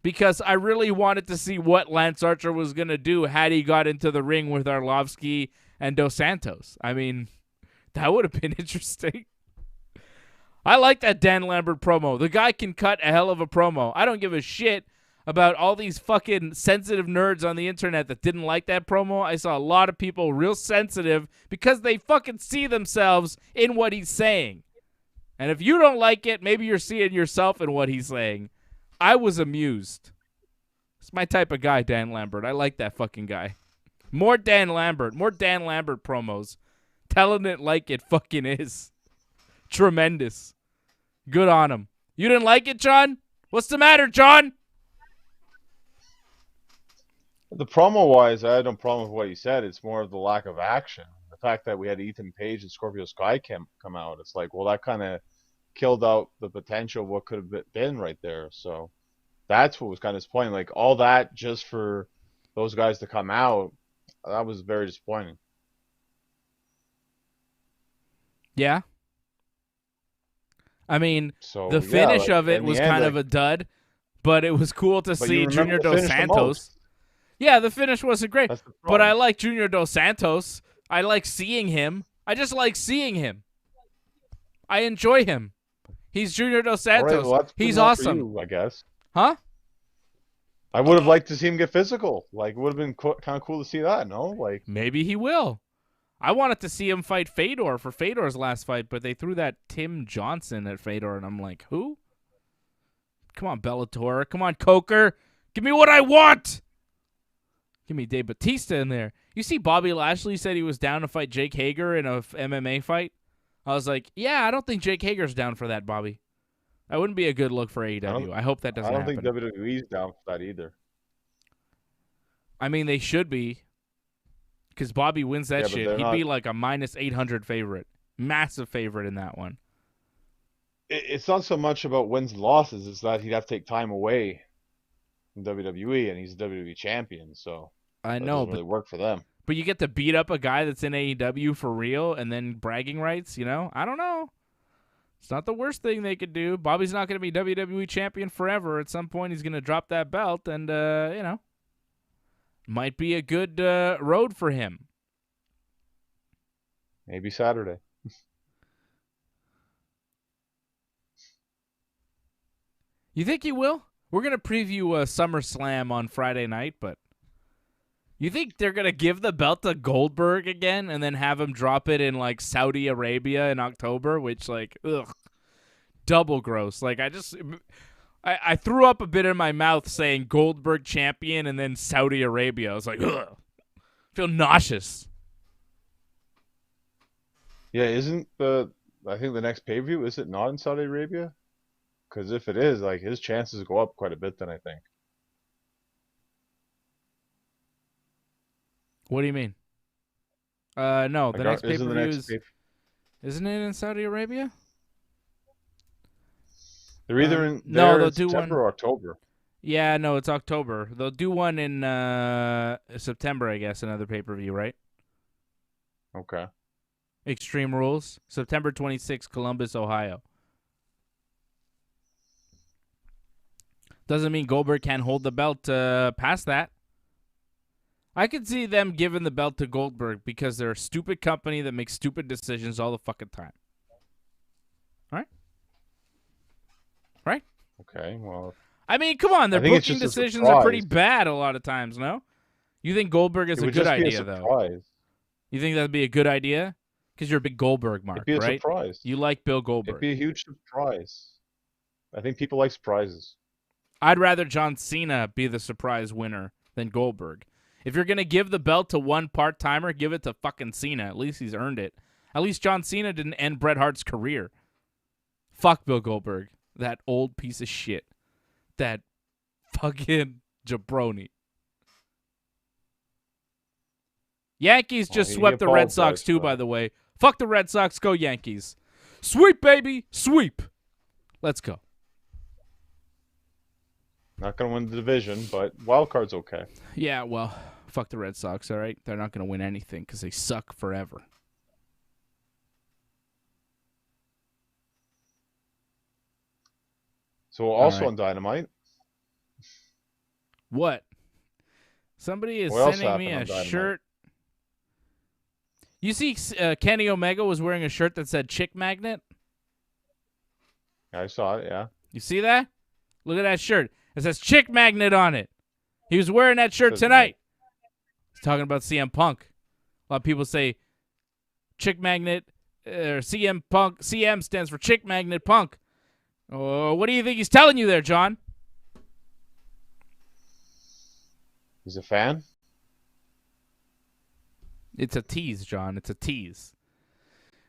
because I really wanted to see what Lance Archer was going to do had he got into the ring with Arlovsky and Dos Santos. I mean, that would have been interesting. I like that Dan Lambert promo. The guy can cut a hell of a promo. I don't give a shit about all these fucking sensitive nerds on the internet that didn't like that promo. I saw a lot of people real sensitive because they fucking see themselves in what he's saying. And if you don't like it, maybe you're seeing yourself in what he's saying. I was amused. It's my type of guy, Dan Lambert. I like that fucking guy. More Dan Lambert. More Dan Lambert promos. Telling it like it fucking is. Tremendous. Good on him. You didn't like it, John? What's the matter, John? The promo-wise, I had no problem with what you said. It's more of the lack of action. The fact that we had Ethan Page and Scorpio Sky come out, it's like, well, that kind of killed out the potential of what could have been right there. So that's what was kind of disappointing. Like, all that just for those guys to come out, that was very disappointing. Yeah. I mean, the finish of it was kind of a dud, but it was cool to see Junior Dos Santos. Yeah, the finish wasn't great, but I like Junior Dos Santos. I like seeing him. I just like seeing him. I enjoy him. He's Junior Dos Santos. Right, well, he's awesome. You, I guess. Huh? I would have liked to see him get physical. Like, it would have been kind of cool to see that, no? Like, maybe he will. I wanted to see him fight Fedor for Fedor's last fight, but they threw that Tim Johnson at Fedor, and I'm like, who? Come on, Bellator. Come on, Coker. Give me what I want. Give me Dave Bautista in there. You see Bobby Lashley said he was down to fight Jake Hager in a MMA fight? I was like, yeah, I don't think Jake Hager's down for that, Bobby. That wouldn't be a good look for AEW. I hope that doesn't happen. I don't think WWE's down for that either. I mean, they should be. Because Bobby wins that shit. He'd be like a minus 800 favorite. Massive favorite in that one. It's not so much about wins and losses. It's that he'd have to take time away from WWE, and he's a WWE champion, so I know, doesn't really work for them. But you get to beat up a guy that's in AEW for real and then bragging rights, I don't know. It's not the worst thing they could do. Bobby's not going to be WWE champion forever. At some point, he's going to drop that belt, and, might be a good road for him. Maybe Saturday. You think he will? We're going to preview SummerSlam on Friday night, but you think they're going to give the belt to Goldberg again and then have him drop it in, like, Saudi Arabia in October, which, like, ugh, double gross. Like, I threw up a bit in my mouth saying Goldberg champion and then Saudi Arabia. I was like, ugh. I feel nauseous. Yeah, I think the next pay-per-view, is it not in Saudi Arabia? Because if it is, like, his chances go up quite a bit then, I think. What do you mean? No, the next pay-per-view isn't it in Saudi Arabia? They're either in September or October. Yeah, no, it's October. They'll do one in September, I guess, another pay-per-view, right? Okay. Extreme Rules, September 26th, Columbus, Ohio. Doesn't mean Goldberg can't hold the belt past that. I could see them giving the belt to Goldberg because they're a stupid company that makes stupid decisions all the fucking time. Right? Okay, well. I mean, come on. Their booking decisions are pretty bad a lot of times, no? You think Goldberg is a good idea, though? You think that would be a good idea? Because you're a big Goldberg mark, right? It'd be a surprise. You like Bill Goldberg. It'd be a huge surprise. I think people like surprises. I'd rather John Cena be the surprise winner than Goldberg. If you're going to give the belt to one part-timer, give it to fucking Cena. At least he's earned it. At least John Cena didn't end Bret Hart's career. Fuck Bill Goldberg. That old piece of shit. That fucking jabroni. Yankees just swept the Red Sox, too, by the way. Fuck the Red Sox. Go Yankees. Sweep, baby. Sweep. Let's go. Not going to win the division, but wild card's okay. Yeah, well, fuck the Red Sox, all right? They're not going to win anything because they suck forever. So also on Dynamite. What? Somebody is sending me a shirt. You see Kenny Omega was wearing a shirt that said Chick Magnet? I saw it, yeah. You see that? Look at that shirt. It says Chick Magnet on it. He was wearing that shirt tonight. He's talking about CM Punk. A lot of people say Chick Magnet or CM Punk. CM stands for Chick Magnet Punk. Oh, what do you think he's telling you there, John? He's a fan? It's a tease, John. It's a tease.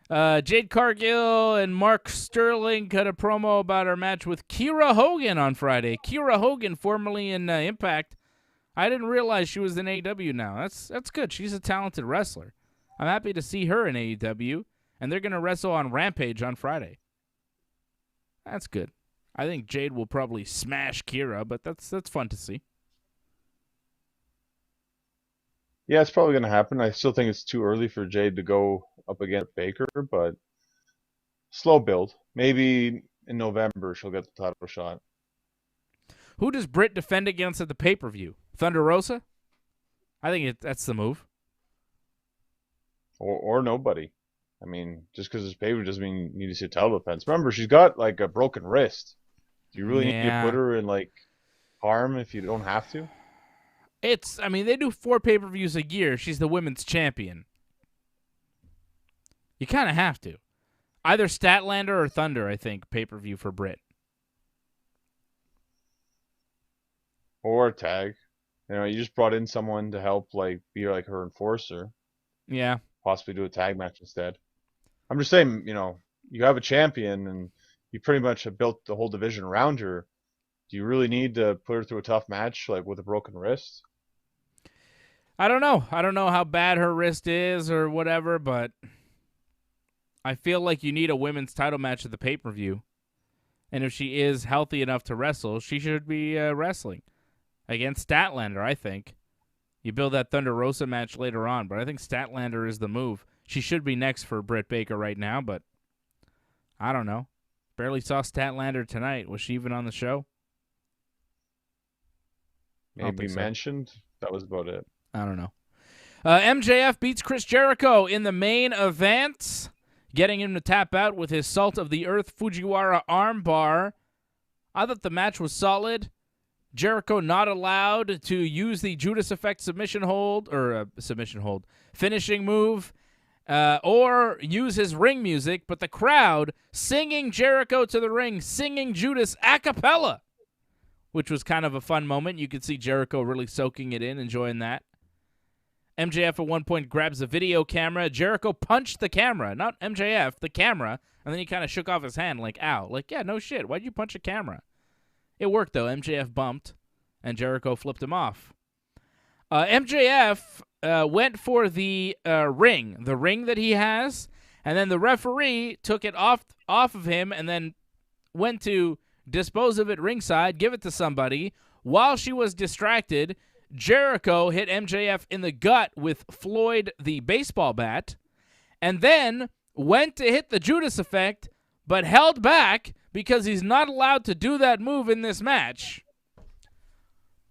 Jade Cargill and Mark Sterling cut a promo about our match with Kiera Hogan on Friday. Kiera Hogan, formerly in Impact. I didn't realize she was in AEW now. That's good. She's a talented wrestler. I'm happy to see her in AEW, and they're going to wrestle on Rampage on Friday. That's good. I think Jade will probably smash Kiera, but that's fun to see. Yeah, it's probably going to happen. I still think it's too early for Jade to go up against Baker, but slow build. Maybe in November she'll get the title shot. Who does Britt defend against at the pay-per-view? Thunder Rosa? I think that's the move. Or nobody. I mean, just because it's pay-per-view doesn't mean you need to see a title defense. Remember, she's got like a broken wrist. Do you really need to put her in like harm if you don't have to? They do 4 pay-per-views a year. She's the women's champion. You kind of have to. Either Statlander or Thunder, I think, pay-per-view for Britt. Or tag. You just brought in someone to help be like her enforcer. Yeah. Possibly do a tag match instead. I'm just saying, you have a champion and you pretty much have built the whole division around her. Do you really need to put her through a tough match with a broken wrist? I don't know. I don't know how bad her wrist is or whatever, but I feel like you need a women's title match at the pay-per-view. And if she is healthy enough to wrestle, she should be wrestling against Statlander, I think. You build that Thunder Rosa match later on, but I think Statlander is the move. She should be next for Britt Baker right now, but I don't know. Barely saw Statlander tonight. Was she even on the show? Maybe mentioned. That was about it. I don't know. MJF beats Chris Jericho in the main event, getting him to tap out with his Salt of the Earth Fujiwara armbar. I thought the match was solid. Jericho not allowed to use the Judas Effect finishing move, or use his ring music, but the crowd singing Jericho to the ring, singing Judas a cappella, which was kind of a fun moment. You could see Jericho really soaking it in, enjoying that. MJF at one point grabs the video camera. Jericho punched the camera, not MJF, the camera, and then he kind of shook off his hand like, ow. Like, yeah, no shit. Why'd you punch a camera? It worked, though. MJF bumped, and Jericho flipped him off. MJF went for the ring that he has, and then the referee took it off of him and then went to dispose of it ringside, give it to somebody. While she was distracted, Jericho hit MJF in the gut with Floyd the baseball bat, and then went to hit the Judas Effect, but held back because he's not allowed to do that move in this match.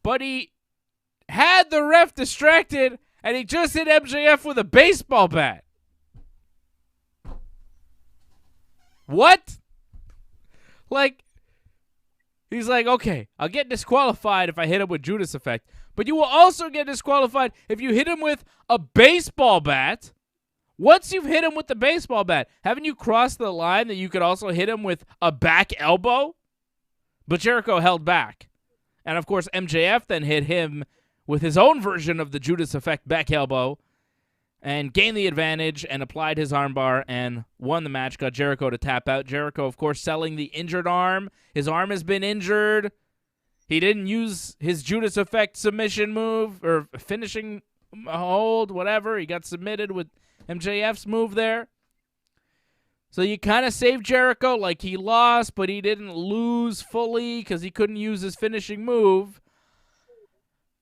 But he had the ref distracted, and he just hit MJF with a baseball bat. What? Like, he's like, okay, I'll get disqualified if I hit him with Judas Effect, but you will also get disqualified if you hit him with a baseball bat. Once you've hit him with the baseball bat, haven't you crossed the line that you could also hit him with a back elbow? But Jericho held back. And, of course, MJF then hit him with his own version of the Judas Effect back elbow and gained the advantage and applied his armbar and won the match, got Jericho to tap out. Jericho, of course, selling the injured arm. His arm has been injured. He didn't use his Judas Effect submission move or finishing hold, whatever. He got submitted with MJF's move there. So you kind of saved Jericho, like he lost, but he didn't lose fully because he couldn't use his finishing move.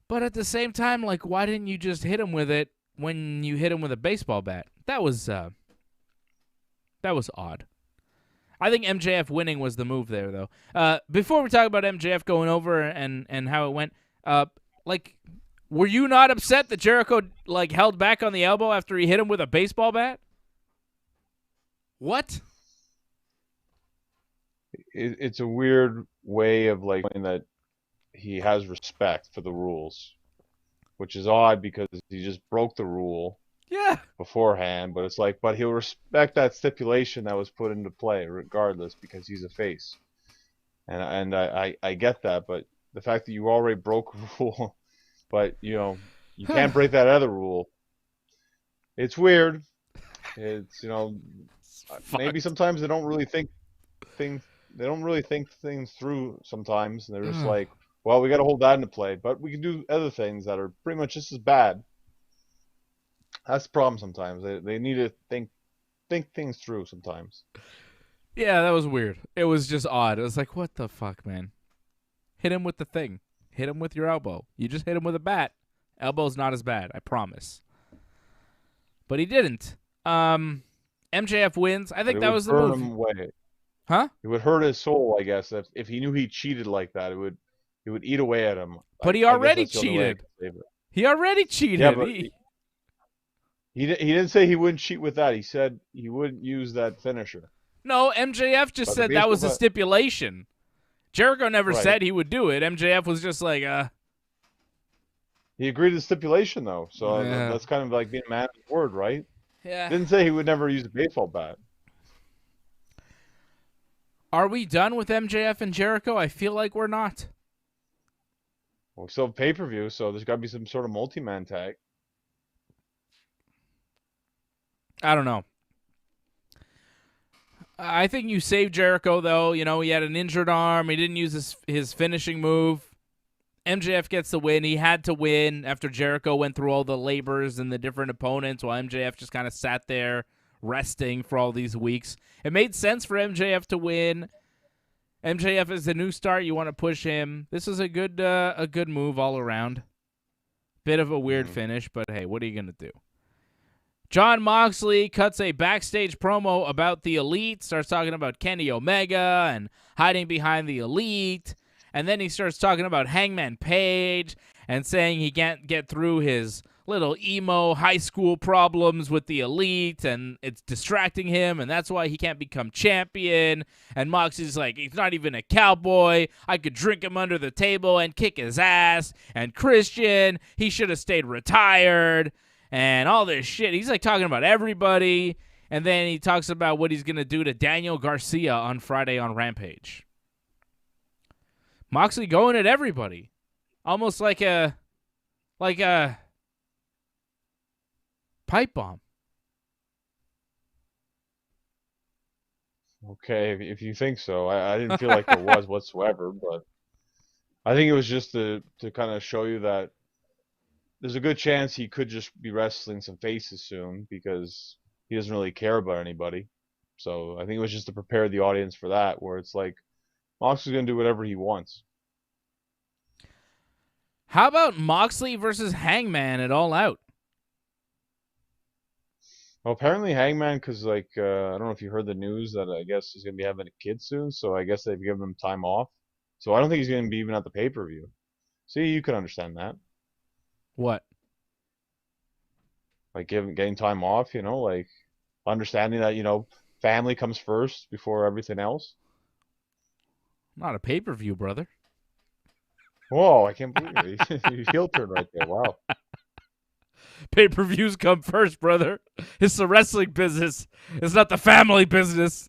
But at the same time, like, why didn't you just hit him with it when you hit him with a baseball bat? That was odd. I think MJF winning was the move there, though. Before we talk about MJF going over and how it went, like, were you not upset that Jericho, like, held back on the elbow after he hit him with a baseball bat? What? It's a weird way of, like, saying that he has respect for the rules, which is odd because he just broke the rule beforehand. But it's like, but he'll respect that stipulation that was put into play regardless because he's a face. And I get that, but the fact that you already broke a rule, but, you know, you can't break that other rule. It's weird. It's, you know, maybe sometimes they don't really think things through sometimes, and they're just like, well, we got to hold that into play, but we can do other things that are pretty much just as bad. That's the problem sometimes. They need to think things through sometimes. Yeah, that was weird. It was just odd. It was like, what the fuck, man? Hit him with the thing. Hit him with your elbow. You just hit him with a bat. Elbow's not as bad, I promise. But he didn't. MJF wins. I think that was the move. Him away. Huh? It would hurt his soul, I guess, if he knew he cheated like that. It would eat away at him. But he already cheated. He already cheated. Yeah, but he didn't say he wouldn't cheat with that. He said he wouldn't use that finisher. No, MJF just said that was a stipulation. Jericho never said he would do it. MJF was just like, He agreed to the stipulation, though. So that's kind of like being a man of his word, right? Yeah. Didn't say he would never use a baseball bat. Are we done with MJF and Jericho? I feel like we're not. Well, we still have pay-per-view, so there's got to be some sort of multi-man tag. I don't know. I think you saved Jericho, though. You know, he had an injured arm. He didn't use his finishing move. MJF gets the win. He had to win after Jericho went through all the labors and the different opponents while MJF just kind of sat there resting for all these weeks. It made sense for MJF to win. MJF is the new start. You want to push him. This is a good move all around. Bit of a weird finish, but hey, what are you going to do? Jon Moxley cuts a backstage promo about the Elite, starts talking about Kenny Omega and hiding behind the Elite, and then he starts talking about Hangman Page and saying he can't get through his little emo high school problems with the Elite, and it's distracting him, and that's why he can't become champion. And Moxley's like, he's not even a cowboy. I could drink him under the table and kick his ass. And Christian, he should have stayed retired. And all this shit. He's like talking about everybody. And then he talks about what he's going to do to Daniel Garcia on Friday on Rampage. Moxley going at everybody. Almost like a pipe bomb. Okay, if you think so. I didn't feel like there was whatsoever, but I think it was just to kind of show you that there's a good chance he could just be wrestling some faces soon because he doesn't really care about anybody. So I think it was just to prepare the audience for that, where it's like Moxley's going to do whatever he wants. How about Moxley versus Hangman at All Out? Well, apparently Hangman, because like I don't know if you heard the news that I guess he's going to be having a kid soon, so I guess they've given him time off. So I don't think he's going to be even at the pay-per-view. See, you can understand that. What? Like getting time off, like understanding that, family comes first before everything else. Not a pay-per-view, brother. Whoa, I can't believe it. You heel turn right there. Wow. Pay-per-views come first, brother. It's the wrestling business. It's not the family business.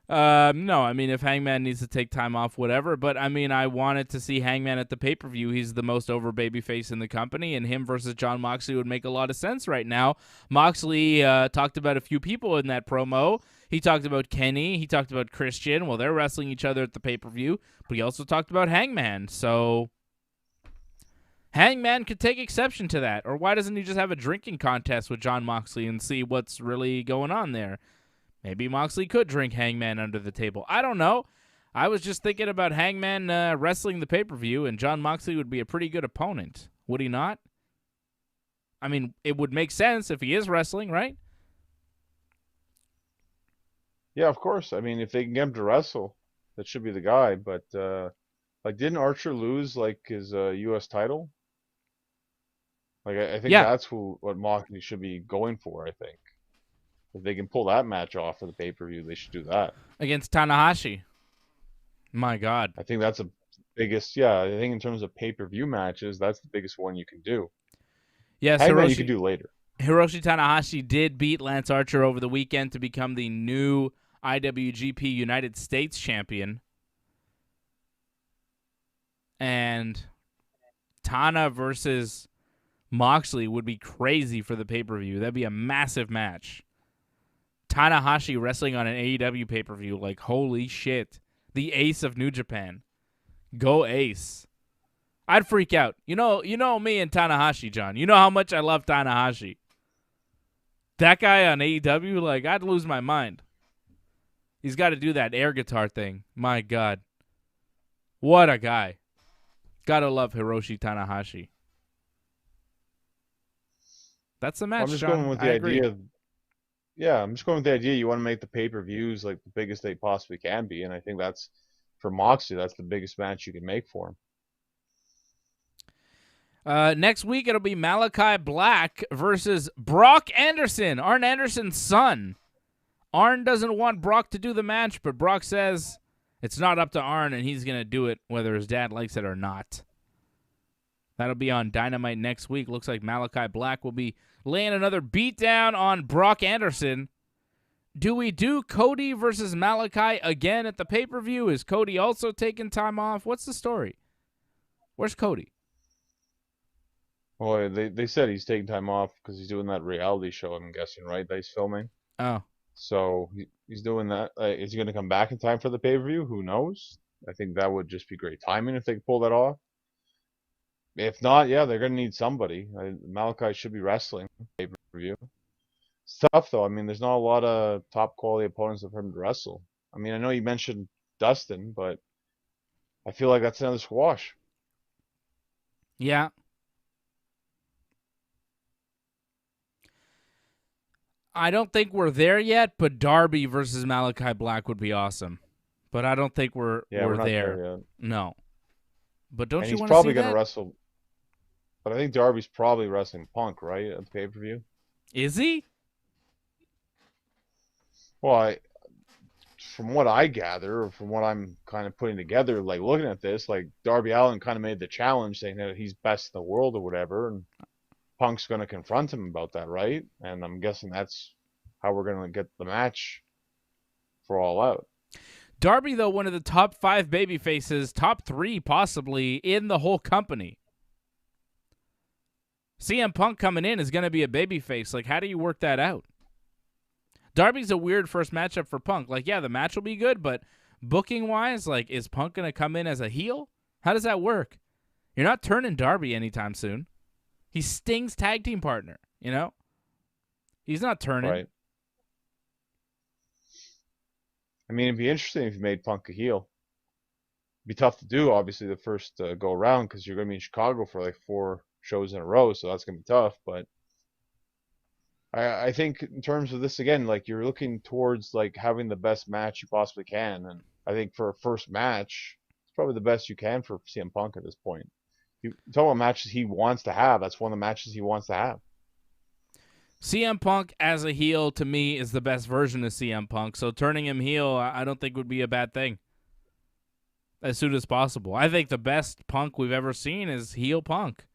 No, I mean, if Hangman needs to take time off, whatever. But, I mean, I wanted to see Hangman at the pay-per-view. He's the most over babyface in the company, and him versus Jon Moxley would make a lot of sense right now. Moxley talked about a few people in that promo. He talked about Kenny. He talked about Christian. Well, they're wrestling each other at the pay-per-view. But he also talked about Hangman. So Hangman could take exception to that. Or why doesn't he just have a drinking contest with Jon Moxley and see what's really going on there? Maybe Moxley could drink Hangman under the table. I don't know. I was just thinking about Hangman wrestling the pay-per-view, and Jon Moxley would be a pretty good opponent. Would he not? I mean, it would make sense if he is wrestling, right? Yeah, of course. I mean, if they can get him to wrestle, that should be the guy. But didn't Archer lose his U.S. title? I think Yeah. that's what Moxley should be going for. I think if they can pull that match off for the pay-per-view, they should do that against Tanahashi. My God. I think that's the biggest. Yeah, I think in terms of pay-per-view matches, that's the biggest one you can do. Yes, Hangman you can do later. Hiroshi Tanahashi did beat Lance Archer over the weekend to become the new IWGP United States champion. And Tana versus Moxley would be crazy for the pay-per-view. That'd be a massive match. Tanahashi wrestling on an AEW pay-per-view, like, holy shit. The ace of New Japan. Go ace. I'd freak out. You know me and Tanahashi, John. You know how much I love Tanahashi. That guy on AEW, I'd lose my mind. He's got to do that air guitar thing. My God. What a guy. Gotta love Hiroshi Tanahashi. That's the match, I'm just John. going with the idea. Yeah, I'm just going with the idea you want to make the pay-per-views the biggest they possibly can be, and I think that's for Moxley, that's the biggest match you can make for him. Next week it'll be Malachi Black versus Brock Anderson, Arn Anderson's son. Arn doesn't want Brock to do the match, but Brock says it's not up to Arn, and he's going to do it whether his dad likes it or not. That'll be on Dynamite next week. Looks like Malachi Black will be laying another beatdown on Brock Anderson. Do we do Cody versus Malachi again at the pay-per-view? Is Cody also taking time off? What's the story? Where's Cody? Well, they said he's taking time off because he's doing that reality show, I'm guessing, right? That he's filming. Oh. So he's doing that. Is he going to come back in time for the pay-per-view? Who knows? I think that would just be great timing if they could pull that off. If not, yeah, they're going to need somebody. Malachi should be wrestling pay-per-view. It's tough, though. I mean, there's not a lot of top-quality opponents for him to wrestle. I mean, I know you mentioned Dustin, but I feel like that's another squash. Yeah. I don't think we're there yet, but Darby versus Malachi Black would be awesome. But I don't think we're not there. there yet. No. But don't you want to see that? He's probably going to wrestle. But I think Darby's probably wrestling Punk, right, at the pay-per-view? Is he? Well, from what I gather, or from what I'm kind of putting together, looking at this, Darby Allin kind of made the challenge saying that he's best in the world or whatever, and Punk's going to confront him about that, right? And I'm guessing that's how we're going to get the match for All Out. Darby, though, one of the top 5 babyfaces, top 3 possibly, in the whole company. CM Punk coming in is going to be a babyface. How do you work that out? Darby's a weird first matchup for Punk. Yeah, the match will be good, but booking-wise, is Punk going to come in as a heel? How does that work? You're not turning Darby anytime soon. He's Sting's tag team partner, He's not turning. Right. I mean, it'd be interesting if you made Punk a heel. It'd be tough to do, obviously, the first go around because you're going to be in Chicago for 4 shows in a row, so that's going to be tough. But I think in terms of this, again, you're looking towards having the best match you possibly can. And I think for a first match, it's probably the best you can for CM Punk at this point. You talk about matches he wants to have. That's one of the matches he wants to have. CM Punk as a heel, to me, is the best version of CM Punk. So turning him heel, I don't think would be a bad thing. As soon as possible. I think the best Punk we've ever seen is heel Punk.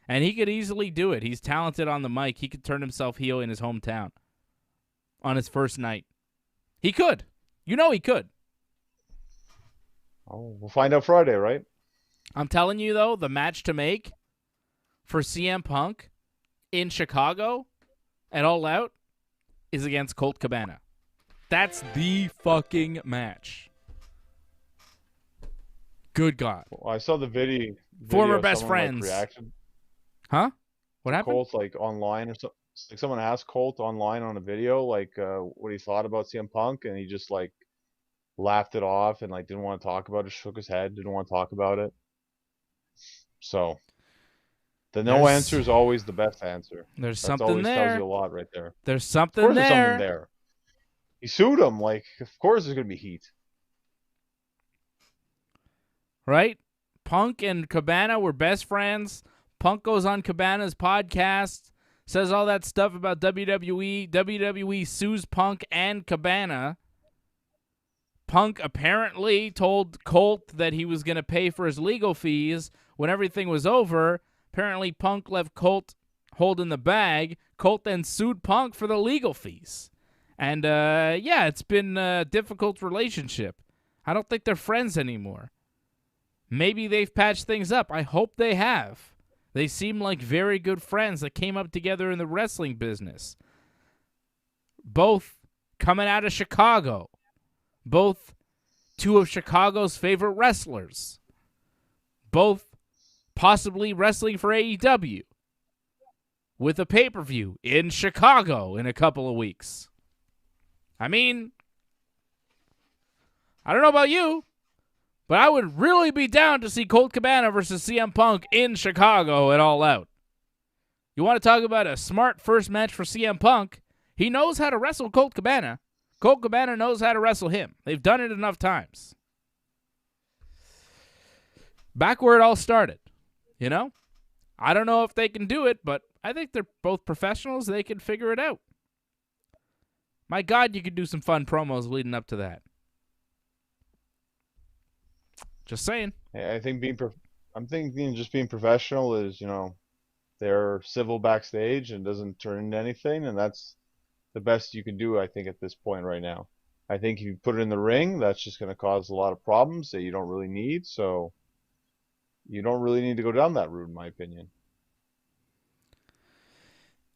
And he could easily do it. He's talented on the mic. He could turn himself heel in his hometown on his first night. He could. You know he could. Oh, we'll find out Friday, right? I'm telling you, though, the match to make for CM Punk in Chicago at All Out is against Colt Cabana. That's the fucking match. Good God. Well, I saw the video Former best friends. Reaction. Huh? What happened? Colt, like, online or something. Like, someone asked Colt online on a video, like, what he thought about CM Punk, and he just, like, laughed it off and, like, didn't want to talk about it, shook his head, didn't want to talk about it. So, the no answer is always the best answer. There's That something always there. tells you a lot right there. There's Of something course there. there's something there. He sued him. Like, of course there's going to be heat. Right? Punk and Cabana were best friends. Punk goes on Cabana's podcast, says all that stuff about WWE. WWE sues Punk and Cabana. Punk apparently told Colt that he was going to pay for his legal fees when everything was over. Apparently, Punk left Colt holding the bag. Colt then sued Punk for the legal fees. And, yeah, it's been a difficult relationship. I don't think they're friends anymore. Maybe they've patched things up. I hope they have. They seem like very good friends that came up together in the wrestling business. Both coming out of Chicago. Both two of Chicago's favorite wrestlers. Both possibly wrestling for AEW. With a pay-per-view in Chicago in a couple of weeks. I mean, I don't know about you, but I would really be down to see Colt Cabana versus CM Punk in Chicago at All Out. You want to talk about a smart first match for CM Punk? He knows how to wrestle Colt Cabana. Colt Cabana knows how to wrestle him. They've done it enough times. Back where it all started, you know? I don't know if they can do it, but I think they're both professionals. They can figure it out. My God, you could do some fun promos leading up to that. Just saying. I think I'm thinking just being professional is, you know, they're civil backstage and doesn't turn into anything, and that's the best you can do, I think, at this point right now. I think if you put it in the ring, that's just going to cause a lot of problems that you don't really need, so you don't really need to go down that route, in my opinion.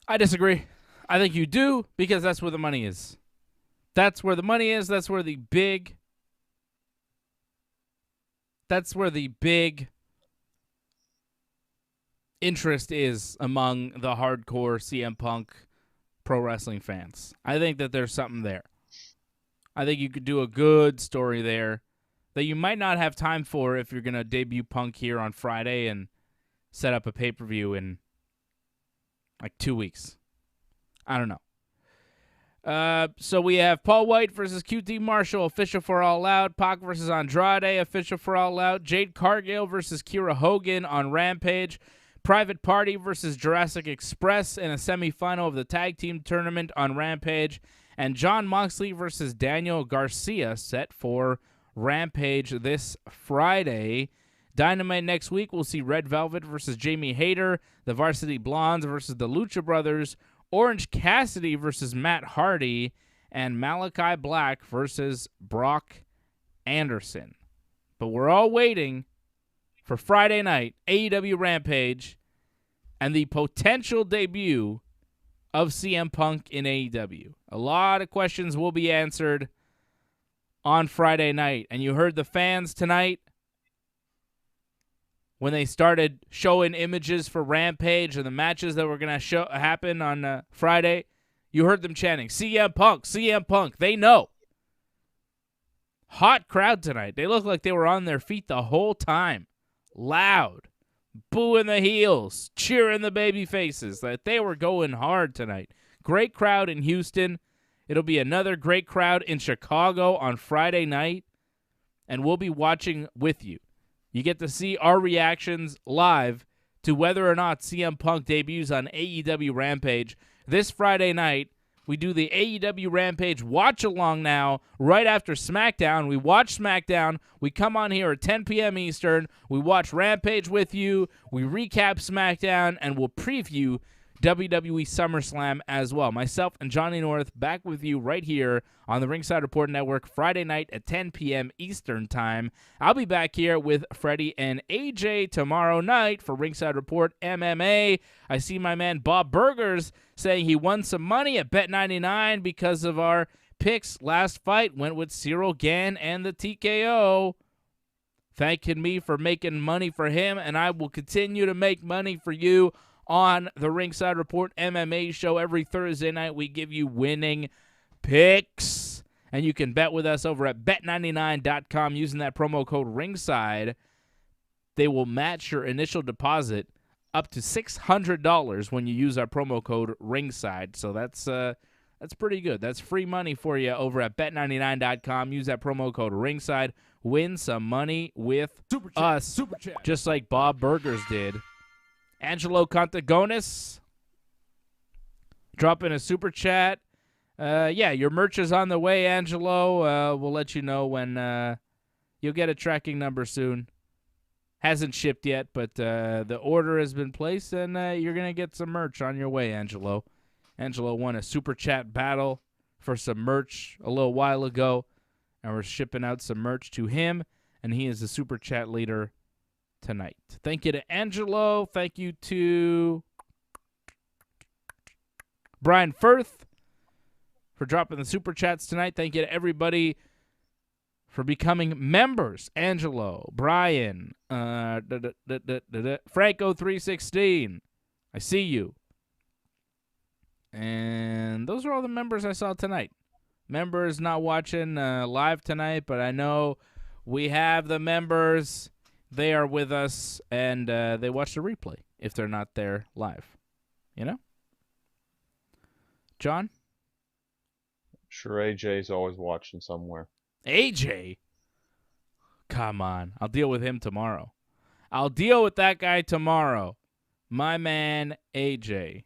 I disagree. I think you do, because that's where the money is. That's where the money is. That's where the big interest is among the hardcore CM Punk pro wrestling fans. I think that there's something there. I think you could do a good story there that you might not have time for if you're going to debut Punk here on Friday and set up a pay-per-view in like 2 weeks. I don't know. So we have Paul White versus QT Marshall, official for All Out. Pac versus Andrade, official for All Out. Jade Cargill versus Kira Hogan on Rampage. Private Party versus Jurassic Express in a semifinal of the tag team tournament on Rampage. And Jon Moxley versus Daniel Garcia set for Rampage this Friday. Dynamite next week, we'll see Red Velvet versus Jamie Hayter. The Varsity Blondes versus the Lucha Brothers. Orange Cassidy versus Matt Hardy. And Malachi Black versus Brock Anderson. But we're all waiting for Friday night, AEW Rampage, and the potential debut of CM Punk in AEW. A lot of questions will be answered on Friday night. And you heard the fans tonight when they started showing images for Rampage and the matches that were going to happen on Friday. You heard them chanting, CM Punk, CM Punk. They know. Hot crowd tonight. They look like they were on their feet the whole time. Loud, booing the heels, cheering the baby faces. That they were going hard tonight. Great crowd in Houston. It'll be another great crowd in Chicago on Friday night, and we'll be watching with you. You get to see our reactions live to whether or not CM Punk debuts on AEW Rampage. This Friday night, we do the AEW Rampage watch-along now right after SmackDown. We watch SmackDown. We come on here at 10 p.m. Eastern. We watch Rampage with you. We recap SmackDown, and we'll preview WWE SummerSlam as well. Myself and Johnny North back with you right here on the Ringside Report Network Friday night at 10 p.m. Eastern Time. I'll be back here with Freddie and AJ tomorrow night for Ringside Report MMA. I see my man Bob Burgers saying he won some money at Bet99 because of our picks. Last fight went with Cyril Gann and the TKO. Thanking me for making money for him, and I will continue to make money for you on the Ringside Report MMA show. Every Thursday night, we give you winning picks. And you can bet with us over at bet99.com using that promo code Ringside. They will match your initial deposit up to $600 when you use our promo code Ringside. So that's pretty good. That's free money for you over at bet99.com. Use that promo code Ringside. Win some money with us, just like Bob Burgers did. Angelo Contagonis dropping a super chat. Yeah, your merch is on the way, Angelo. We'll let you know when you'll get a tracking number soon. Hasn't shipped yet, but the order has been placed, and you're going to get some merch on your way, Angelo. Angelo won a super chat battle for some merch a little while ago, and we're shipping out some merch to him, and he is the super chat leader tonight. Thank you to Angelo. Thank you to Brian Firth for dropping the super chats tonight. Thank you to everybody for becoming members. Angelo, Brian, Franco316. I see you. And those are all the members I saw tonight. Members not watching live tonight, but I know we have the members. They are with us, and they watch the replay if they're not there live. You know? John? Sure, AJ's always watching somewhere. AJ? Come on. I'll deal with him tomorrow. I'll deal with that guy tomorrow. My man, AJ.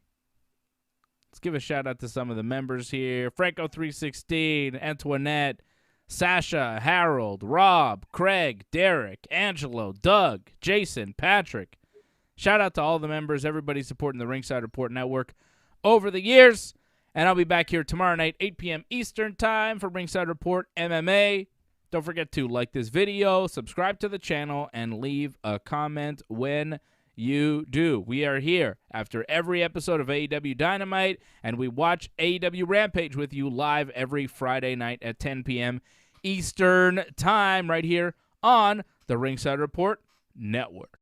Let's give a shout-out to some of the members here. Franco316, Antoinette, Sasha, Harold, Rob, Craig, Derek, Angelo, Doug, Jason, Patrick. Shout out to all the members, everybody supporting the Ringside Report Network over the years. And I'll be back here tomorrow night, 8 p.m. Eastern Time for Ringside Report MMA. Don't forget to like this video, subscribe to the channel, and leave a comment when you do. We are here after every episode of AEW Dynamite, and we watch AEW Rampage with you live every Friday night at 10 p.m. Eastern Time right here on the Ringside Report Network.